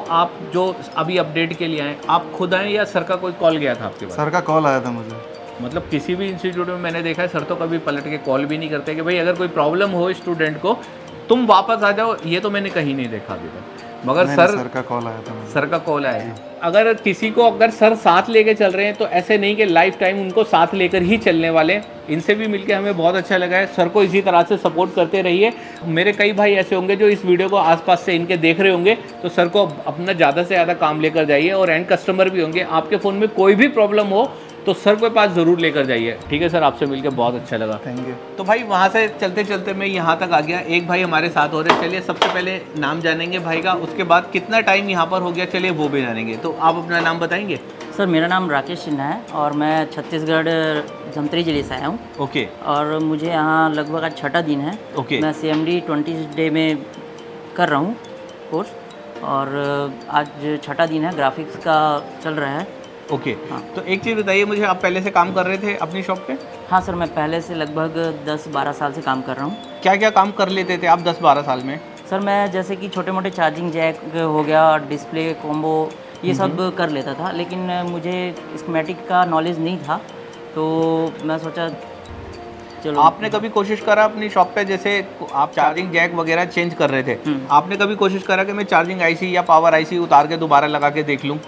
अभी अपडेट के लिए आए, आप खुद आए या सर का कोई कॉल गया था आपके पास? सर का कॉल आया था मुझे। मतलब किसी भी इंस्टीट्यूट में मैंने देखा है सर तो कभी पलट के कॉल भी नहीं करते कि भाई अगर कोई प्रॉब्लम हो स्टूडेंट को तुम वापस आ जाओ, ये तो मैंने कहीं नहीं देखा अभी तक। मगर नहीं, सर सर का कॉल आया था मुझे। सर का कॉल आया। अगर किसी को अगर सर साथ लेके चल रहे हैं तो ऐसे नहीं कि लाइफ टाइम उनको साथ लेकर ही चलने वाले हैं। इनसे भी मिलके हमें बहुत अच्छा लगा है। सर को इसी तरह से सपोर्ट करते रहिए। मेरे कई भाई ऐसे होंगे जो इस वीडियो को आसपास से इनके देख रहे होंगे, तो सर को अपना ज़्यादा से ज़्यादा काम लेकर जाइए। और एंड कस्टमर भी होंगे, आपके फ़ोन में कोई भी प्रॉब्लम हो तो सर के पास ज़रूर लेकर जाइए। ठीक है सर, आपसे मिलकर बहुत अच्छा लगा। Thank you. तो भाई वहाँ से चलते चलते मैं यहाँ तक आ गया। एक भाई हमारे साथ हो रहे, चलिए सबसे पहले नाम जानेंगे भाई का, उसके बाद कितना टाइम यहाँ पर हो गया चलिए वो भी जानेंगे। तो आप अपना नाम बताएंगे? सर मेरा नाम राकेश सिन्हा है और मैं छत्तीसगढ़ धमतरी जिले से आया हूँ। ओके। और मुझे यहाँ लगभग आज 6ठा दिन है। ओके। मैं CMD 20 डे में कर रहा हूँ कोर्स, और आज 6ठा दिन है, ग्राफिक्स का चल रहा है। ओके। हाँ। तो एक चीज़ बताइए मुझे, आप पहले से काम कर रहे थे अपनी शॉप पे? हाँ सर, मैं पहले से लगभग 10-12 साल से काम कर रहा हूँ। क्या क्या काम कर लेते थे आप 10-12 साल में? सर मैं जैसे कि छोटे मोटे चार्जिंग जैक हो गया, डिस्प्ले कॉम्बो, ये सब कर लेता था, लेकिन मुझे स्कीमेटिक का नॉलेज नहीं था, तो मैं सोचा चलो। आपने कभी कोशिश करा अपनी शॉप पे, जैसे आप चार्जिंग जैक वगैरह चेंज कर रहे थे, आपने कभी कोशिश करा कि मैं चार्जिंग आईसी या पावर आईसी उतार के दोबारा लगा के देख लूँ?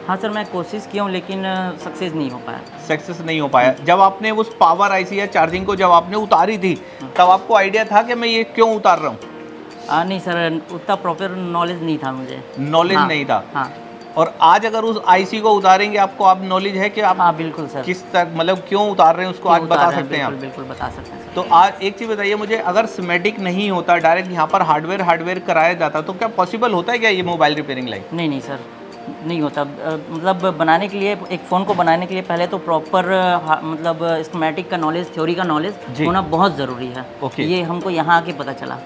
हाँ सर, मैं कोशिश किया हूँ लेकिन सक्सेस नहीं हो पाया। सक्सेस नहीं हो पाया। जब आपने उस पावर आईसी या चार्जिंग को जब आपने उतारी थी, तब आपको आइडिया था कि मैं ये क्यों उतार रहा हूँ? नहीं सर, उतना प्रॉपर नॉलेज नहीं था मुझे। नॉलेज नहीं था। हाँ। और आज अगर उस आईसी को उतारेंगे, आपको आप नॉलेज है कि आप हाँ बिल्कुल सर, किस तरह मतलब क्यों उतार रहे हैं उसको आज बता सकते हैं आप? बिल्कुल बता सकते हैं। तो आज एक चीज़ बताइए मुझे, अगर स्कीमेटिक नहीं होता, डायरेक्ट यहाँ पर हार्डवेयर कराया जाता, तो क्या पॉसिबल होता है क्या ये मोबाइल रिपेयरिंग लाइन? नहीं सर, नहीं होता। मतलब बनाने के लिए, एक फ़ोन को बनाने के लिए पहले तो प्रॉपर मतलब स्कीमेटिक का नॉलेज, थ्योरी का नॉलेज होना बहुत ज़रूरी है। ओके। ये हमको यहाँ आके पता चला।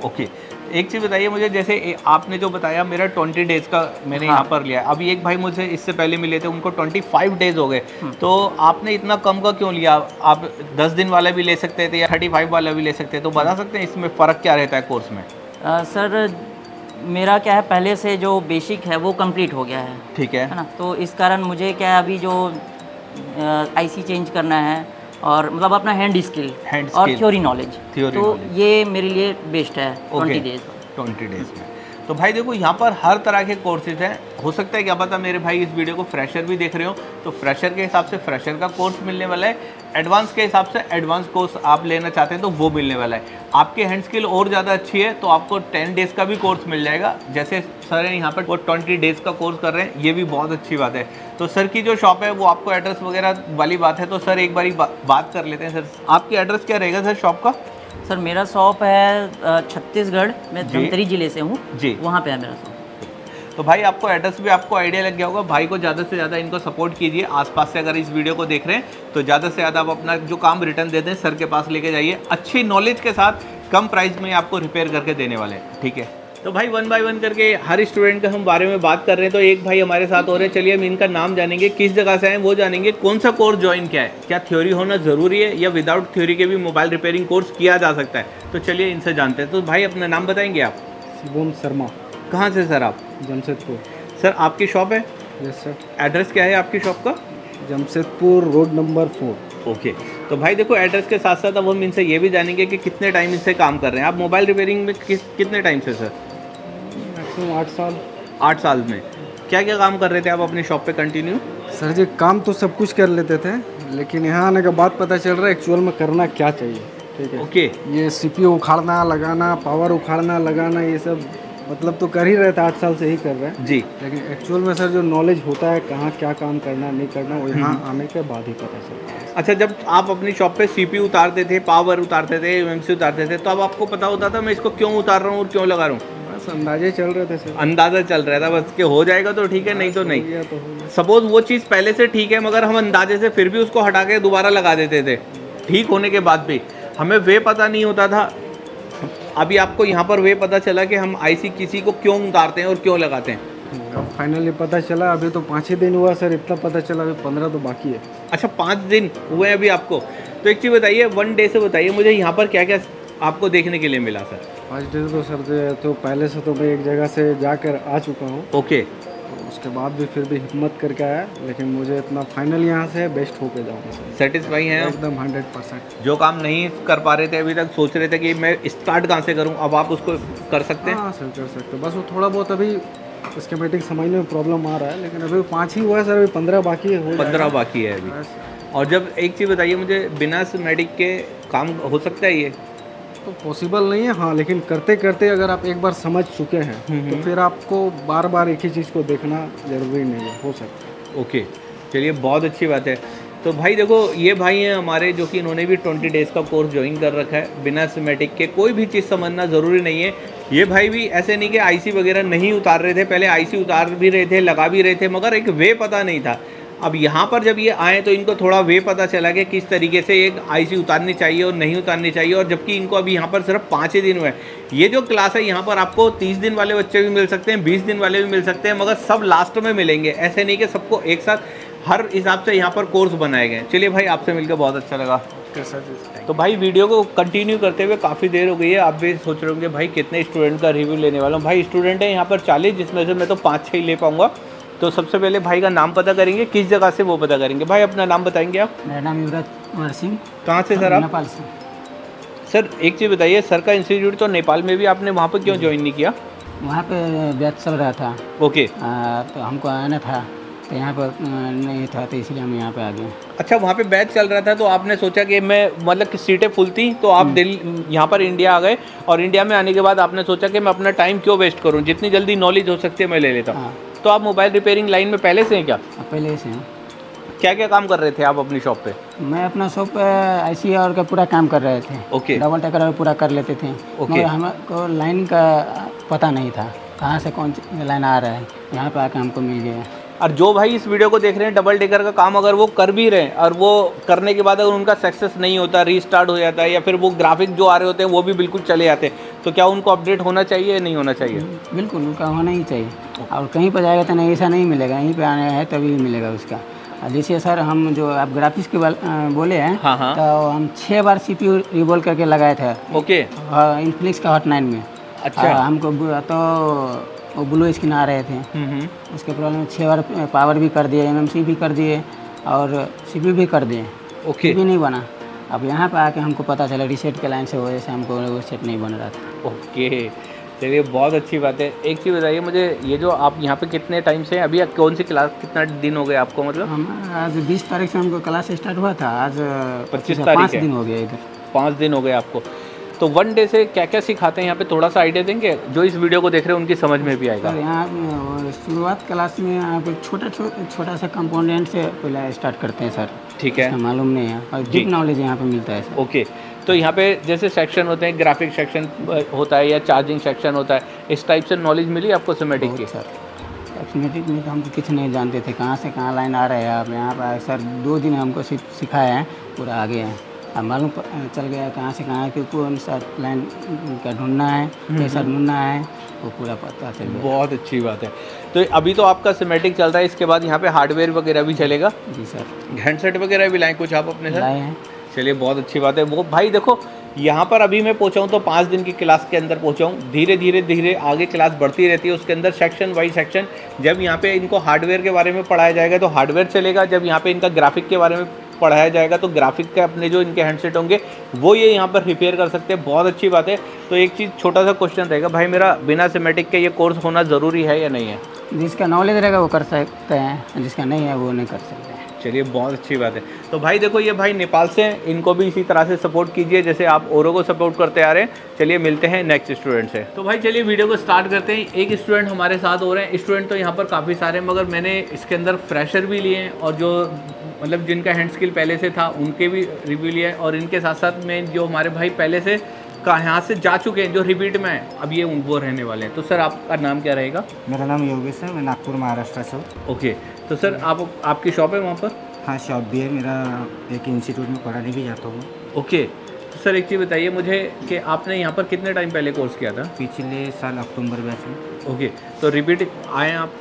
ओके। एक चीज़ बताइए मुझे, जैसे आपने जो बताया मेरा 20 डेज़ का मैंने यहाँ पर लिया, अभी एक भाई मुझसे इससे पहले मिले थे, उनको 25 डेज़ हो गए, तो आपने इतना कम का क्यों लिया? आप 10 दिन वाला भी ले सकते थे या 35 वाला भी ले सकते थे, तो बता सकते हैं इसमें फ़र्क क्या रहता है कोर्स में? सर मेरा क्या है, पहले से जो बेसिक है वो कंप्लीट हो गया है। ठीक है ना, तो इस कारण मुझे क्या है, अभी जो आईसी चेंज करना है और मतलब अपना हैंड स्किल और थ्योरी नॉलेज, तो ये मेरे लिए बेस्ट है 20 डेज में। तो भाई देखो यहाँ पर हर तरह के कोर्सेज हैं। हो सकता है क्या पता मेरे भाई इस वीडियो को फ्रेशर भी देख रहे हो, तो फ्रेशर के हिसाब से फ्रेशर का कोर्स मिलने वाला है, एडवांस के हिसाब से एडवांस कोर्स आप लेना चाहते हैं तो वो मिलने वाला है। आपकी हैंड स्किल और ज़्यादा अच्छी है तो आपको 10 डेज़ का भी कोर्स मिल जाएगा। जैसे सर यहाँ पर वो 20 डेज़ का कोर्स कर रहे हैं, ये भी बहुत अच्छी बात है। तो सर की जो शॉप है वो आपको एड्रेस वगैरह वाली बात है, तो सर एक बारी बात कर लेते हैं। सर आपकी एड्रेस क्या रहेगा सर शॉप का? सर मेरा शॉप है छत्तीसगढ़ में, धमतरी जिले से हूँ जी, वहाँ पे है मेरा शॉप। तो भाई आपको एड्रेस भी आपको आइडिया लग गया होगा। भाई को ज़्यादा से ज़्यादा इनको सपोर्ट कीजिए। आसपास से अगर इस वीडियो को देख रहे हैं तो ज़्यादा से ज़्यादा आप अपना जो काम रिटर्न देते हैं सर के पास लेके जाइए। अच्छी नॉलेज के साथ कम प्राइस में आपको रिपेयर करके देने वाले हैं। ठीक है, तो भाई 1 बाय 1 करके हर स्टूडेंट का हम बारे में बात कर रहे हैं। तो एक भाई हमारे साथ हो रहे हैं, चलिए हम इनका नाम जानेंगे, किस जगह से आए वो जानेंगे, कौन सा कोर्स ज्वाइन किया है, क्या थ्योरी होना ज़रूरी है या विदाउट थ्योरी के भी मोबाइल रिपेयरिंग कोर्स किया जा सकता है। तो चलिए इनसे जानते हैं। तो भाई अपना नाम बताएंगे आप? शिवम शर्मा। कहाँ से सर आप? जमशेदपुर। सर आपकी शॉप है? Yes sir. एड्रेस क्या है आपकी शॉप का? Jamshedpur road number 4। ओके। तो भाई देखो एड्रेस के साथ साथ अब हम इनसे ये भी जानेंगे कि कितने टाइम इनसे काम कर रहे हैं आप मोबाइल रिपेयरिंग में, कितने टाइम से सर? 8 साल। 8 साल में क्या क्या काम कर रहे थे आप अपनी शॉप पे कंटिन्यू? सर जी काम तो सब कुछ कर लेते थे, लेकिन यहाँ आने के बाद पता चल रहा है एक्चुअल में करना क्या चाहिए। ठीक है। ओके। ये CPU उखाड़ना लगाना, पावर उखाड़ना लगाना, ये सब मतलब तो कर ही रहे थे, 8 साल से ही कर रहे हैं जी। लेकिन एक्चुअल में सर जो नॉलेज होता है कहाँ क्या काम करना नहीं करना, वो यहाँ आने के बाद ही पता चलता है। अच्छा, जब आप अपनी शॉप पे CPU उतारते थे, पावर उतारते थे, UMC उतारते थे, तो अब आपको पता होता था मैं इसको क्यों उतार रहा हूँ और क्यों लगा रहा हूँ? बस अंदाजे चल रहे थे सर। अंदाज़ा चल रहा था बस कि हो जाएगा तो ठीक है, नहीं तो नहीं। सपोज वो चीज़ पहले से ठीक है मगर हम अंदाजे से फिर भी उसको हटा के दोबारा लगा देते थे, ठीक होने के बाद भी हमें वे पता नहीं होता था। अभी आपको यहाँ पर वे पता चला कि हम आईसी किसी को क्यों उतारते हैं और क्यों लगाते हैं। अब फाइनली पता चला। अभी तो 5 ही दिन हुआ सर, इतना पता चला, अभी 15 तो बाकी है। अच्छा 5 दिन हुए अभी आपको। तो एक चीज़ बताइए, 1 डे से बताइए मुझे यहाँ पर क्या क्या आपको देखने के लिए मिला सर? 5 डे तो सर तो पहले से तो मैं एक जगह से जाकर आ चुका हूँ। ओके। तो उसके बाद भी फिर भी हिम्मत करके आया, लेकिन मुझे इतना फाइनल यहाँ से बेस्ट होके जाऊँगा। सेटिस्फाई हैं आप? एकदम 100%। जो काम नहीं कर पा रहे थे अभी तक, सोच रहे थे कि मैं स्टार्ट कहाँ से करूँ, अब आप उसको कर सकते हैं? हाँ सर कर सकते, बस वो थोड़ा बहुत अभी स्कीमेटिक समझने में प्रॉब्लम आ रहा है, लेकिन अभी 5 ही हुआ है सर, अभी 15 बाकी है। 15 बाकी है अभी। और जब एक चीज़ बताइए मुझे, बिना सिमेटिक के काम हो सकता है ये? तो पॉसिबल नहीं है हाँ, लेकिन करते करते अगर आप एक बार समझ चुके हैं तो फिर आपको बार बार एक ही चीज़ को देखना ज़रूरी नहीं है, हो सकता है। ओके, चलिए बहुत अच्छी बात है। तो भाई देखो, ये भाई हैं हमारे जो कि इन्होंने भी 20 डेज़ का कोर्स ज्वाइन कर रखा है। बिना सिमेटिक के कोई भी चीज़ समझना ज़रूरी नहीं है। ये भाई भी ऐसे नहीं कि आईसी वगैरह नहीं उतार रहे थे, पहले आईसी उतार भी रहे थे, लगा भी रहे थे, मगर एक वे पता नहीं था। अब यहाँ पर जब ये आए तो इनको थोड़ा वे पता चला कि किस तरीके से एक आईसी उतारनी चाहिए और नहीं उतारनी चाहिए। और जबकि इनको अभी यहाँ पर सिर्फ 5 ही दिन हुए हैं। ये जो क्लास है यहाँ पर आपको 30 दिन वाले बच्चे भी मिल सकते हैं, 20 दिन वाले भी मिल सकते हैं, मगर सब लास्ट में मिलेंगे। ऐसे नहीं कि सबको एक साथ, हर हिसाब से यहाँ पर कोर्स बनाए गए। चलिए भाई, आपसे मिलकर बहुत अच्छा लगा। तो भाई वीडियो को कंटिन्यू करते हुए काफ़ी देर हो गई है। आप भी सोच रहे होंगे भाई कितने स्टूडेंट का रिव्यू लेने वाला हूँ। भाई स्टूडेंट है यहाँ पर 40, जिसमें से मैं तो 5-6 ही ले पाऊँगा। तो सबसे पहले भाई का नाम पता करेंगे, किस जगह से वो पता करेंगे। भाई अपना नाम बताएंगे आप? मेरा नाम युवराज कुमार सिंह। कहाँ से सर आप? नेपाल से। सर एक चीज़ बताइए, सर का इंस्टीट्यूट तो नेपाल में भी, आपने वहाँ पर क्यों ज्वाइन नहीं किया? वहाँ पे बैच चल रहा था। ओके। तो हमको आना था, तो यहाँ पर नहीं था, तो इसलिए हम यहाँ पे आ गए। अच्छा, वहाँ पे बैच चल रहा था तो आपने सोचा कि मैं, मतलब कि सीटें फुल थी तो आप दिल्ली, यहाँ पर इंडिया आ गए। और इंडिया में आने के बाद आपने सोचा कि मैं अपना टाइम क्यों वेस्ट करूँ, जितनी जल्दी नॉलेज हो सकती है मैं ले लेता हूँ। तो आप मोबाइल रिपेयरिंग लाइन में पहले से हैं क्या? पहले से हैं। क्या क्या काम कर रहे थे आप अपनी शॉप पे? मैं अपना शॉप पे आईसी और का पूरा काम कर रहे थे। ओके। डबल टेकर और पूरा कर लेते थे। ओके। मगर हमको लाइन का पता नहीं था, कहाँ से कौन लाइन आ रहा है। यहाँ पे आकर हमको मिल गया। और जो भाई इस वीडियो को देख रहे हैं, डबल डेकर का काम अगर वो कर भी रहे हैं और वो करने के बाद अगर उनका सक्सेस नहीं होता, रीस्टार्ट हो जाता है, या फिर वो ग्राफिक जो आ रहे होते हैं वो भी बिल्कुल चले जाते हैं, तो क्या उनको अपडेट होना चाहिए या नहीं होना चाहिए? बिल्कुल, उनका होना ही चाहिए। और कहीं पर जाएगा तो नहीं, ऐसा नहीं मिलेगा, यहीं पे आना है तभी मिलेगा उसका। जैसे सर हम जो आप ग्राफिक्स के बोले हैं, हाँ। तो हम 6 बार CPU रिवॉल्व करके लगाए थे। ओके। इन्फिनिक्स का Hot 9 में। अच्छा। हमको तो वो ब्लू स्क्रीन आ रहे थे। उसके प्रॉब्लम 6 बार पावर भी कर दिए, MMC भी कर दिए और CPU भी कर दिए। ओके। भी नहीं बना। अब यहाँ पे आके हमको पता चला रीसेट के लाइन से वजह से हमको वो सेट नहीं बन रहा था। ओके, चलिए बहुत अच्छी बात है। एक चीज़ बताइए मुझे, ये जो आप यहाँ पे कितने टाइम से हैं अभी, कौन सी क्लास, कितना दिन हो गया आपको? मतलब हम आज 20 तारीख से हमको क्लास स्टार्ट हुआ था, आज 25 तारीख 5 दिन हो गया इधर। 5 दिन हो गए आपको। तो 1 डे से क्या क्या सिखाते हैं यहाँ पे, थोड़ा सा आइडिया देंगे जो इस वीडियो को देख रहे हैं उनकी समझ में भी आएगा? सर यहाँ शुरुआत क्लास में यहाँ पे छोटा सा कंपोनेंट से पहले स्टार्ट करते हैं सर। ठीक है, मालूम नहीं है और डीप नॉलेज यहाँ पे मिलता है सर। ओके। तो यहाँ पे जैसे सेक्शन होते हैं, ग्राफिक सेक्शन होता है या चार्जिंग सेक्शन होता है, इस टाइप से नॉलेज मिली आपको सिमेटिक की? सर सिमेटिक में तो हम कुछ नहीं जानते थे, कहाँ से कहाँ लाइन आ रहा है। आप यहाँ पर सर 2 दिन हमको सिखाया है, पूरा आगे है। अब मालूम चल गया कहाँ से कहाँ कि कौन सा लाइन का ढूंढना है, कैसा ढूंढना है, वो पूरा पता चल गया। बहुत अच्छी बात है। तो अभी तो आपका सिमेटिक चल रहा है, इसके बाद यहाँ पे हार्डवेयर वगैरह भी चलेगा? जी सर। हैंडसेट वगैरह भी लाएँ कुछ आप अपने साथ? लाए हैं। चलिए बहुत अच्छी बात है। वो भाई देखो, यहाँ पर अभी मैं पहुँचा हूँ तो 5 दिन की क्लास के अंदर पहुँचा हूँ। धीरे धीरे आगे क्लास बढ़ती रहती है, उसके अंदर सेक्शन बाई सेक्शन। जब यहाँ पे इनको हार्डवेयर के बारे में पढ़ाया जाएगा तो हार्डवेयर चलेगा, जब यहाँ पे इनका ग्राफिक के बारे में पढ़ाया जाएगा तो ग्राफिक के अपने जो इनके हैंडसेट होंगे वो ये यहाँ पर रिपेयर कर सकते हैं। बहुत अच्छी बात है। तो एक चीज़, छोटा सा क्वेश्चन रहेगा भाई मेरा, बिना सिमेटिक के ये कोर्स होना ज़रूरी है या नहीं है? जिसका नॉलेज रहेगा वो कर सकते हैं, जिसका नहीं है वो नहीं कर सकते हैं। चलिए बहुत अच्छी बात है। तो भाई देखो, ये भाई नेपाल से हैं, इनको भी इसी तरह से सपोर्ट कीजिए जैसे आप औरों को सपोर्ट करते आ रहे हैं। चलिए मिलते हैं नेक्स्ट स्टूडेंट से। तो भाई चलिए वीडियो को स्टार्ट करते हैं। एक स्टूडेंट हमारे साथ हो रहे हैं। स्टूडेंट तो यहाँ पर काफ़ी सारे हैं, मगर मैंने इसके अंदर फ्रेशर भी लिए हैं और जो मतलब जिनका हैंड स्किल पहले से था उनके भी रिव्यू लिए, और इनके साथ साथ में जो हमारे भाई पहले से यहाँ से जा चुके हैं, जो रिपीट में हैं, अब ये वो रहने वाले हैं। तो सर आपका नाम क्या रहेगा? मेरा नाम योगेश है, मैं नागपुर महाराष्ट्र से हूँ। ओके। तो सर आपकी शॉप है वहाँ पर? हाँ, शॉप भी है मेरा, एक इंस्टीट्यूट में पढ़ाने भी जाता हूँ। ओके। तो सर एक चीज़ बताइए मुझे कि आपने यहाँ पर कितने टाइम पहले कोर्स किया था? पिछले साल अक्टूबर बैच में। ओके। तो रिपीट आए आप,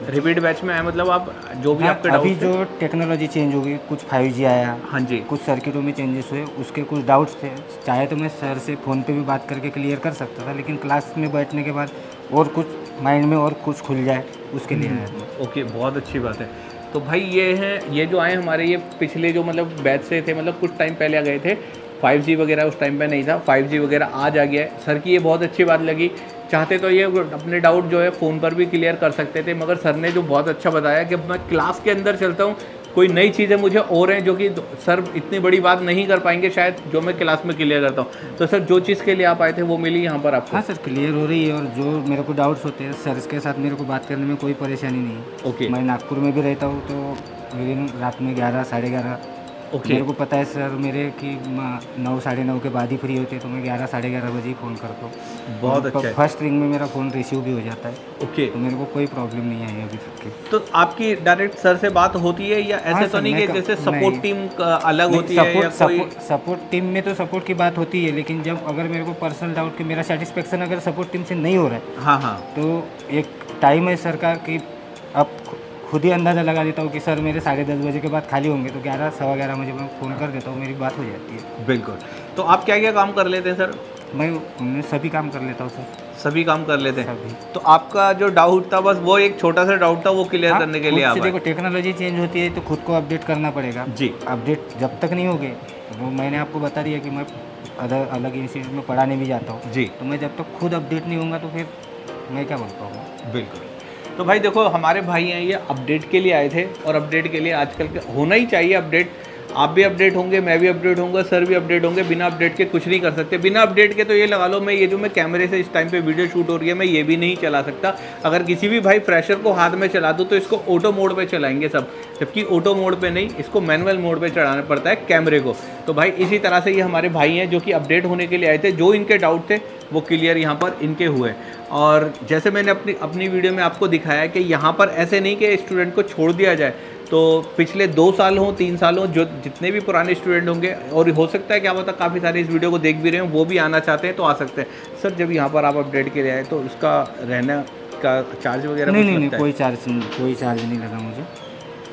रिपीट बैच में आए, मतलब आप जो भी आपके अभी जो टेक्नोलॉजी चेंज हो गई, कुछ 5G आया, हाँ जी, कुछ सर्किटों में चेंजेस हुए, उसके कुछ डाउट्स थे। चाहे तो मैं सर से फ़ोन पे भी बात करके क्लियर कर सकता था, लेकिन क्लास में बैठने के बाद और कुछ माइंड में और कुछ खुल जाए उसके लिए आया था। ओके, बहुत अच्छी बात है। तो भाई ये जो आए हमारे, ये पिछले जो मतलब बैच से थे, मतलब कुछ टाइम पहले आ गए थे, 5G वगैरह उस टाइम पे नहीं था, 5G वगैरह आज आ गया है। सर की ये बहुत अच्छी बात लगी। चाहते तो ये अपने डाउट जो है फ़ोन पर भी क्लियर कर सकते थे, मगर सर ने जो बहुत अच्छा बताया कि मैं क्लास के अंदर चलता हूँ, कोई नई चीज़ें मुझे और हैं जो कि सर इतनी बड़ी बात नहीं कर पाएंगे शायद, जो मैं क्लास में क्लियर करता हूँ। तो सर जो चीज़ के लिए आप आए थे वो मिली यहाँ पर आपको? हाँ सर, क्लियर हो रही है, और जो मेरे को डाउट्स होते हैं सर के साथ मेरे को बात करने में कोई परेशानी नहीं है। ओके। मैं नागपुर में भी रहता हूँ, तो विदिन रात में 11 साढ़े 11 मेरे को पता है सर मेरे कि 9 साढ़े 9 के बाद ही फ्री होते हैं, तो मैं 11 साढ़े 11 बजे ही फ़ोन करता हूँ। बहुत अच्छा है। फर्स्ट रिंग में मेरा फ़ोन रिसीव भी हो जाता है। ओके। तो मेरे को कोई प्रॉब्लम नहीं आई अभी तक की। तो आपकी डायरेक्ट सर से बात होती है या ऐसे तो नहीं कि जैसे सपोर्ट टीम अलग होती है या कोई? सपोर्ट टीम में तो सपोर्ट की बात होती है, लेकिन जब अगर मेरे को पर्सनल डाउट कि मेरा सेटिस्फेक्शन अगर सपोर्ट टीम से नहीं हो रहा है, हाँ हाँ, तो एक टाइम है सर का कि अब खुद ही अंदाज़ा लगा देता हूँ कि सर मेरे 10:30 बजे के बाद खाली होंगे, तो 11 सवा 11 बजे मैं फ़ोन कर देता हूँ, मेरी बात हो जाती है। बिल्कुल। तो आप क्या क्या काम कर लेते हैं सर? मैं सभी काम कर लेता हूँ सर। सभी काम कर लेते हैं? सभी। तो आपका जो डाउट था, बस वो एक छोटा सा डाउट था, वो क्लियर करने के लिए आप आए? देखो, टेक्नोलॉजी चेंज होती है तो खुद को अपडेट करना पड़ेगा जी। अपडेट जब तक नहीं होगे, तो मैंने आपको बता दिया कि मैं अलग इंस्टीट्यूट में पढ़ाने भी जाता हूँ जी। तो मैं जब तक खुद अपडेट नहीं होऊंगा तो फिर मैं क्या बोल पाऊँगा। बिल्कुल। तो भाई देखो, हमारे भाई हैं, ये अपडेट के लिए आए थे, और अपडेट के लिए आजकल के होना ही चाहिए अपडेट। आप भी अपडेट होंगे, मैं भी अपडेट होऊंगा, सर भी अपडेट होंगे। बिना अपडेट के कुछ नहीं कर सकते। बिना अपडेट के तो ये लगा लो, मैं ये जो मैं कैमरे से इस टाइम पे वीडियो शूट हो रही है, मैं ये भी नहीं चला सकता। अगर किसी भी भाई फ्रेशर को हाथ में चला दूँ तो इसको ऑटो मोड पे चलाएंगे सब, जबकि ऑटो मोड पे नहीं, इसको मैनुअल मोड पे चलाना पड़ता है कैमरे को। तो भाई इसी तरह से ये हमारे भाई हैं जो कि अपडेट होने के लिए आए थे। जो इनके डाउट थे वो क्लियर यहाँ पर इनके हुए। और जैसे मैंने अपनी वीडियो में आपको दिखाया कि यहाँ पर ऐसे नहीं कि स्टूडेंट को छोड़ दिया जाए, तो पिछले 2 साल हों 3 साल हों, जो जितने भी पुराने स्टूडेंट होंगे, और हो सकता है क्या पता काफ़ी सारे इस वीडियो को देख भी रहे हों, वो भी आना चाहते हैं तो आ सकते हैं। सर जब यहाँ पर आप अपडेट के लिए आए तो उसका रहना का चार्ज वगैरह? नहीं, कोई चार्ज नहीं लगा मुझे।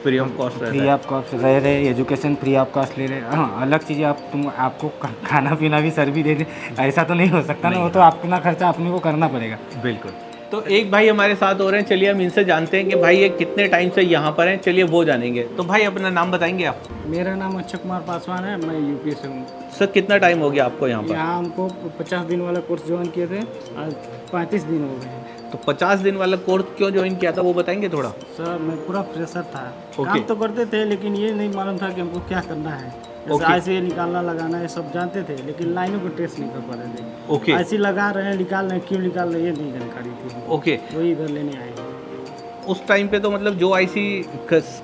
Free of cost? Free of cost रह रहे, एजुकेशन फ्री ऑफ कॉस्ट ले रहे। हाँ, अलग चीज़ें आपको खाना पीना भी सर भी दे दें, ऐसा तो नहीं हो सकता ना, वो तो अपना खर्चा अपने को करना पड़ेगा। बिल्कुल। तो एक भाई हमारे साथ हो रहे हैं, चलिए हम इनसे जानते हैं कि भाई ये कितने टाइम से यहाँ पर हैं, चलिए वो जानेंगे। तो भाई अपना नाम बताएंगे आप? मेरा नाम अक्षय कुमार पासवान है, मैं यूपी से हूँ। सर कितना टाइम हो गया आपको यहाँ पर? यहाँ हमको 50 दिन वाला कोर्स ज्वाइन किए थे, आज 35 दिन हो गए हैं। तो 50 दिन वाला कोर्स क्यों ज्वाइन किया था वो बताएंगे थोड़ा? सर मैं पूरा फ्रेशर था, काम तो करते थे लेकिन ये नहीं मालूम था कि हमको क्या करना है। ऐसे निकालना लगाना ये सब जानते थे, लेकिन लाइनों को टेस्ट नहीं कर पा रहे थे। ऐसे लगा रहे हैं, निकाल रहे हैं, क्यों निकाल रहे हैं ये नहीं जानकारी थी। वही इधर लेने आए। उस टाइम पे तो मतलब जो आईसी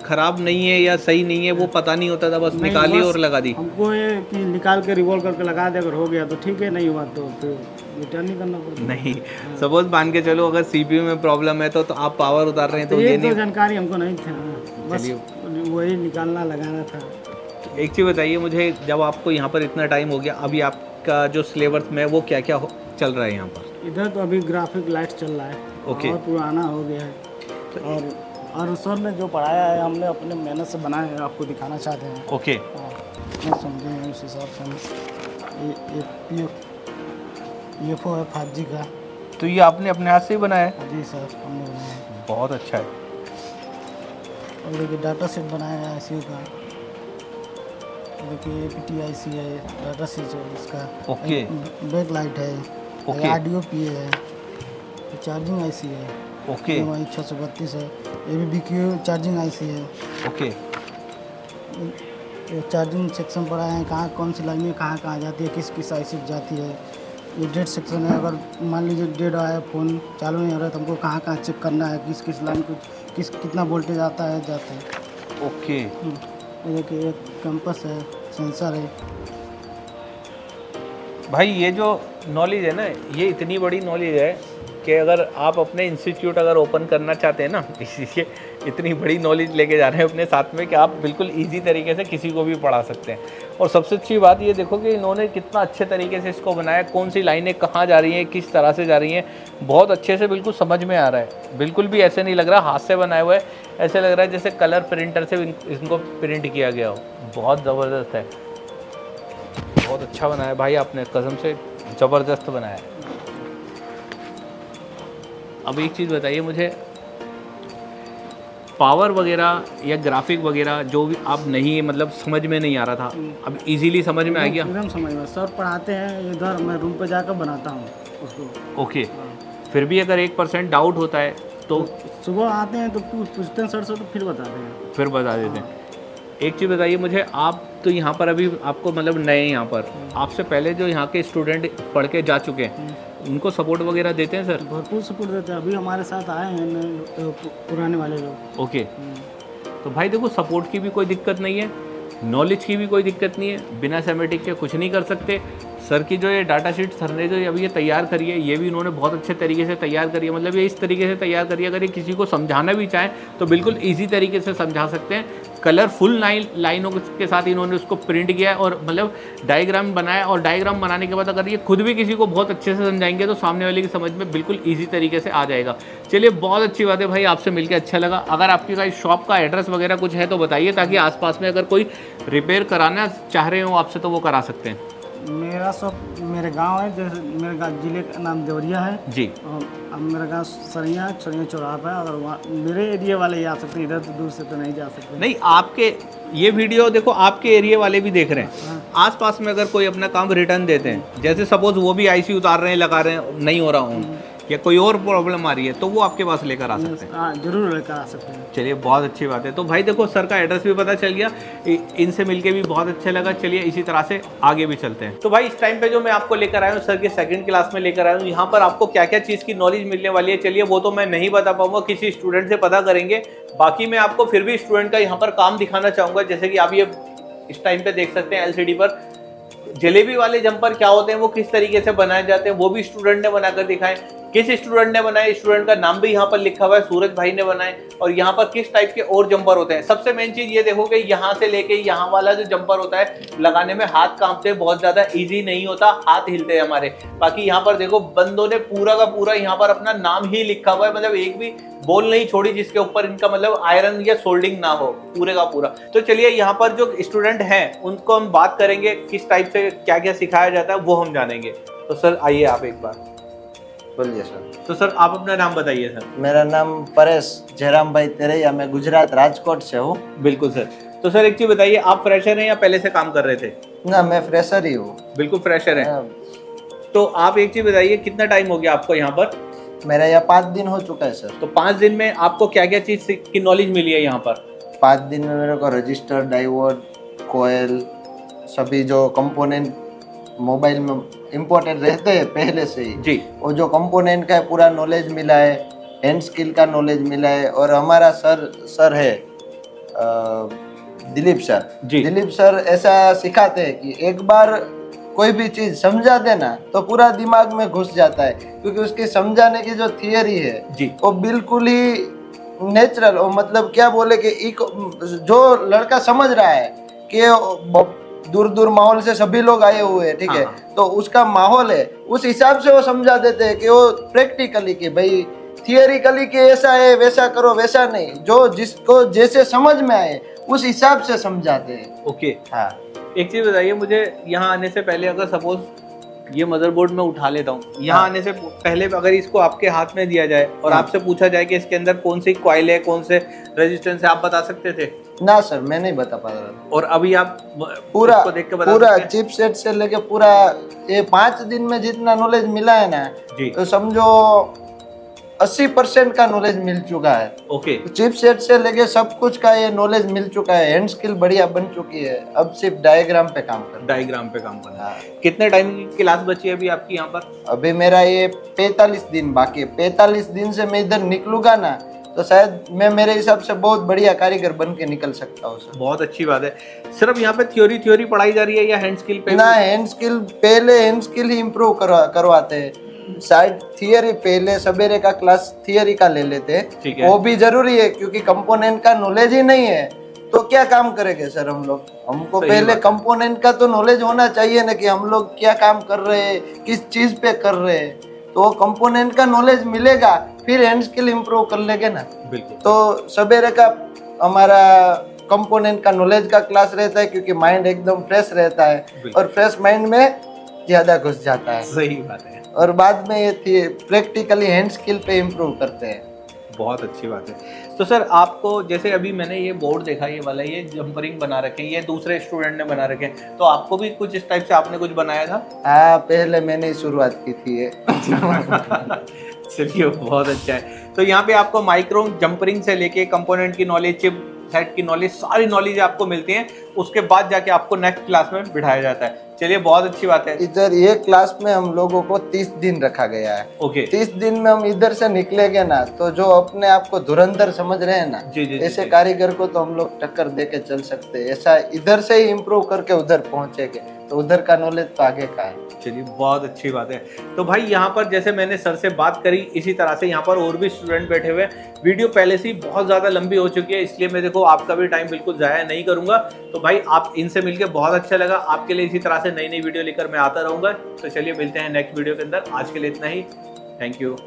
खराब नहीं है या सही नहीं है वो पता नहीं होता था, बस निकाली और लगा दी। हमको ये कि निकाल के रिवॉल्व करके लगा दे, अगर हो गया तो ठीक है, नहीं हुआ तो फिर रिटर्न नहीं करना पड़ता। नहीं, सपोज मान के चलो अगर सीपीयू में प्रॉब्लम है तो आप पावर उतार रहे हैं तो ये नहीं, जानकारी हमको नहीं था, बस वही निकालना लगाना था। तो एक चीज़ बताइए मुझे, जब आपको यहाँ पर इतना टाइम हो गया, अभी आपका जो सिलेबस में वो क्या क्या चल रहा है यहाँ पर? इधर तो अभी ग्राफिक लाइट चल रहा है, और पुराना हो गया है। और सर ने जो पढ़ाया है हमने अपने मेहनत से बनाया है, आपको दिखाना चाहते हैं। ओके। समझे उस हिसाब से हम ये है 5G का। तो ये आपने अपने हाथ से ही बनाया है? जी सर, हमने बनाया है। बहुत अच्छा है। और देखिए डाटा सेट बनाया है IC का, देखिए PTIC है, डाटा सेट है इसका। ओके। बैक लाइट है, ऑडियो PA है, चार्जिंग IC है। ओके। 632 है, ABBQ चार्जिंग IC है। ओके। चार्जिंग सेक्शन पढ़ा है, कहाँ कौन सी लाइन में कहाँ कहाँ जाती है, किस किस IC जाती है। ये डेट सेक्शन है, अगर मान लीजिए डेट आया, फ़ोन चालू नहीं हो रहा है तो हमको कहाँ कहाँ चेक करना है, किस किस लाइन को कितना वोल्टेज आता है जाता है। ओके। ये देखिए कैंपस है, सेंसर है। भाई ये जो नॉलेज है ना, ये इतनी बड़ी नॉलेज है कि अगर आप अपने इंस्टीट्यूट अगर ओपन करना चाहते हैं ना, इसलिए इतनी बड़ी नॉलेज लेके जा रहे हैं अपने साथ में कि आप बिल्कुल इजी तरीके से किसी को भी पढ़ा सकते हैं। और सबसे अच्छी बात ये देखो कि इन्होंने कितना अच्छे तरीके से इसको बनाया, कौन सी लाइनें कहाँ जा रही हैं, किस तरह से जा रही हैं, बहुत अच्छे से बिल्कुल समझ में आ रहा है। बिल्कुल भी ऐसे नहीं लग रहा हाथ से बनाया हुआ है, ऐसे लग रहा है जैसे कलर प्रिंटर से इनको प्रिंट किया गया हो। बहुत ज़बरदस्त है, बहुत अच्छा बनाया भाई आपने, कसम से ज़बरदस्त बनाया है। अब एक चीज़ बताइए मुझे, पावर वगैरह या ग्राफिक वगैरह जो भी आप नहीं मतलब समझ में नहीं आ रहा था, अब इजीली समझ में आ गया? एकदम समझ में, सर पढ़ाते हैं इधर, मैं रूम पे जाकर बनाता हूँ उसको। ओके, फिर भी अगर 1% डाउट होता है तो सुबह आते हैं तो पूछते हैं सर से, तो फिर बताते हैं, फिर बता देते हैं। एक चीज़ बताइए मुझे, आप तो यहाँ पर अभी आपको मतलब नए यहाँ पर, आपसे पहले जो यहाँ के स्टूडेंट पढ़ के जा चुके हैं उनको सपोर्ट वगैरह देते हैं सर? भरपूर सपोर्ट देते हैं, अभी हमारे साथ आए हैं पुराने वाले लोग। ओके, तो भाई देखो सपोर्ट की भी कोई दिक्कत नहीं है, नॉलेज की भी कोई दिक्कत नहीं है, बिना सेमेटिक के कुछ नहीं कर सकते। सर की जो ये डाटा शीट सर ने जो अभी ये तैयार करी है, ये भी इन्होंने बहुत अच्छे तरीके से तैयार करी है, मतलब ये इस तरीके से तैयार करी है, अगर ये किसी को समझाना भी चाहें तो बिल्कुल ईजी तरीके से समझा सकते हैं। कलरफुल लाइनों के साथ इन्होंने उसको प्रिंट किया है और मतलब डायग्राम बनाया, और डायग्राम बनाने के बाद अगर ये खुद भी किसी को बहुत अच्छे से समझाएंगे तो सामने वाले की समझ में बिल्कुल ईजी तरीके से आ जाएगा। चलिए बहुत अच्छी बात है भाई, आपसे मिलकर अच्छा लगा। अगर आपकी कोई शॉप का एड्रेस वगैरह कुछ है तो बताइए, ताकि आसपास में अगर कोई रिपेयर कराना चाह रहे हो आपसे तो वो करा सकते हैं। मेरा शॉप मेरे गांव है, जैसे मेरे गाँव जिले का नाम देवरिया है जी, और अब मेरा गांव सरिया चौराहा है, और वहाँ मेरे एरिया वाले ही आ सकते हैं, इधर तो दूर से तो नहीं जा सकते। नहीं, आपके ये वीडियो देखो आपके एरिया वाले भी देख रहे हैं, आसपास में अगर कोई अपना काम रिटर्न देते हैं, जैसे सपोज वो भी आईसी उतार रहे हैं, लगा रहे हैं, नहीं हो रहा हूँ, या कोई और प्रॉब्लम आ रही है तो वो आपके पास लेकर आ सकते हैं। हाँ जरूर लेकर आ सकते हैं। चलिए बहुत अच्छी बात है। तो भाई देखो सर का एड्रेस भी पता चल गया, इनसे मिलके भी बहुत अच्छा लगा। चलिए इसी तरह से आगे भी चलते हैं। तो भाई इस टाइम पे जो मैं आपको लेकर आया हूँ सर के सेकंड क्लास में लेकर आया हूँ, यहाँ पर आपको क्या क्या चीज़ की नॉलेज मिलने वाली है, चलिए वो तो मैं नहीं बता पाऊंगा, किसी स्टूडेंट से पता करेंगे। बाकी मैं आपको फिर भी स्टूडेंट का यहाँ पर काम दिखाना चाहूँगा। जैसे कि आप ये इस टाइम पे देख सकते हैं LCD पर जलेबी वाले जंपर क्या होते हैं, वो किस तरीके से बनाए जाते हैं, वो भी स्टूडेंट ने बनाकर दिखाए। किस स्टूडेंट ने बनाए, स्टूडेंट का नाम भी यहाँ पर लिखा हुआ है, सूरज भाई ने बनाए। और यहाँ पर किस टाइप के और जंपर होते हैं, सबसे मेन चीज ये देखो कि यहाँ से लेके यहाँ वाला जो जंपर होता है लगाने में हाथ कांपते हैं, बहुत ज्यादा इजी नहीं होता, हाथ हिलते हैं हमारे। बाकी यहाँ पर देखो बंदों ने पूरा का पूरा यहाँ पर अपना नाम ही लिखा हुआ है, मतलब एक भी बोल नहीं छोड़ी जिसके ऊपर इनका मतलब आयरन या सोल्डिंग ना हो, पूरे का पूरा। तो चलिए यहाँ पर जो स्टूडेंट हैं उनको हम बात करेंगे, किस टाइप से क्या क्या सिखाया जाता है वो हम जानेंगे। तो सर आइए आप एक बार बोलिए सर। तो सर आप अपना नाम बताइए सर। मेरा नाम परेश जयराम भाई तेरैया, मैं गुजरात राजकोट से हूँ। बिल्कुल सर। तो सर एक चीज बताइए, आप फ्रेशर हैं या पहले से काम कर रहे थे? ना मैं फ्रेशर ही हूँ। बिल्कुल फ्रेशर हैं। तो आप एक चीज बताइए, कितना टाइम हो गया आपको यहाँ पर? मेरा यहाँ 5 दिन हो चुका है सर। तो 5 दिन में आपको क्या क्या चीज की नॉलेज मिली है यहाँ पर? 5 दिन में मेरे को रजिस्टर, डायोड, कोयल, सभी जो कंपोनेंट मोबाइल में इम्पोर्टेंट रहते हैं पहले से ही जी, वो जो कंपोनेंट का पूरा नॉलेज मिला है, हैंड स्किल का नॉलेज मिला है। और हमारा सर है दिलीप सर। दिलीप सर ऐसा सिखाते हैं कि एक बार कोई भी चीज समझा देना तो पूरा दिमाग में घुस जाता है, क्योंकि उसकी समझाने की जो थियरी है वो बिल्कुल ही नेचुरल, मतलब क्या बोले कि जो लड़का समझ रहा है कि दूर दूर माहौल से सभी लोग आए हुए हैं, ठीक है, तो उसका माहौल है उस हिसाब से वो समझा देते हैं कि वो प्रैक्टिकली कि भाई थियरिकली कि ऐसा है वैसा करो, वैसा नहीं, जो जिसको जैसे समझ में आए उस हिसाब से समझाते हैं। ओके हाँ। एक चीज बताइए मुझे, यहाँ आने से पहले अगर सपोज ये मदरबोर्ड में उठा लेता हूँ, यहाँ आने से पहले अगर इसको आपके हाथ में दिया जाए और आपसे पूछा जाए कि इसके अंदर कौन सी कॉइल है, कौन से रेजिस्टेंस है, आप बता सकते थे? ना सर, मैं नहीं बता पा रहा। और अभी आप पूरा देख के बता पूरा चिपसेट से लेके पूरा ये 5 दिन में जितना नॉलेज मिला है ना, तो समझो 80% का नॉलेज मिल चुका है। ओके। चिपसेट से लेके सब कुछ का ये नॉलेज मिल चुका है, हैंड स्किल बढ़िया बन चुकी है, अब सिर्फ डायग्राम पे काम करना। डायग्राम पे काम करना। कितने टाइम की क्लास बची है अभी आपकी यहाँ पर? अभी मेरा ये 45 दिन बाकी है। 45 दिन से मैं इधर निकलूंगा ना तो शायद मैं मेरे हिसाब से बहुत बढ़िया कारीगर बन के निकल सकता हूँ सर। बहुत अच्छी बात है। सिर्फ यहाँ पे थ्योरी पढ़ाई जा रही है या हैंड स्किल पे? ना, हैंड स्किल पहले हैंड स्किल ही इम्प्रूव करवाते हैं, शायद थियरी पहले सवेरे का क्लास थियरी का ले लेते हैं, वो भी जरूरी है क्योंकि कंपोनेंट का नॉलेज ही नहीं है तो क्या काम करेंगे सर हम लोग। हमको पहले कंपोनेंट का तो नॉलेज होना चाहिए ना कि हम लोग क्या काम कर रहे हैं, किस चीज पे कर रहे हैं, तो कंपोनेंट का नॉलेज मिलेगा फिर हैंड स्किल इम्प्रूव कर लेंगे ना। बिल्कुल। तो सवेरे का हमारा कंपोनेंट का नॉलेज का क्लास रहता है क्योंकि माइंड एकदम फ्रेश रहता है और फ्रेश माइंड में ज्यादा घुस जाता है। सही बात है। और बाद में ये प्रैक्टिकली हैंड स्किल पे इम्प्रूव करते हैं। बहुत अच्छी बात है। तो सर आपको जैसे अभी मैंने ये बोर्ड देखा, ये वाला, ये जंपरिंग बना रखे हैं, ये दूसरे स्टूडेंट ने बना रखे हैं, तो आपको भी कुछ इस टाइप से आपने कुछ बनाया था? हाँ, पहले मैंने ही शुरुआत की थी ये। चलिए बहुत अच्छा है। तो यहाँ पे आपको माइक्रो जंपरिंग से लेके कंपोनेंट की नॉलेज, चिप सेट की नॉलेज, सारी नॉलेज आपको मिलती है। उसके बाद जाके आपको नेक्स्ट क्लास में बिठाया जाता है। चलिए बहुत अच्छी बात है। इधर ये क्लास में हम लोगों को 30 दिन रखा गया है। ओके। 30 दिन में हम इधर से निकलेंगे ना, तो जो अपने आप को धुरंधर समझ रहे हैं ना, ऐसे कारीगर को तो हम लोग टक्कर दे के चल सकते हैं। ऐसा इधर से ही इम्प्रूव करके उधर पहुंचेंगे, तो उधर का नॉलेज तो आगे का है। चलिए बहुत अच्छी बात है। तो भाई यहाँ पर जैसे मैंने सर से बात करी, इसी तरह से यहाँ पर और भी स्टूडेंट बैठे हुए हैं। वीडियो पहले से ही बहुत ज़्यादा लंबी हो चुकी है, इसलिए मैं देखो आपका भी टाइम बिल्कुल ज़ाया नहीं करूँगा। तो भाई आप इनसे मिलकर बहुत अच्छा लगा। आपके लिए इसी तरह से नई नई वीडियो लेकर मैं आता रहूँगा। तो चलिए मिलते हैं नेक्स्ट वीडियो के अंदर। आज के लिए इतना ही। Thank you.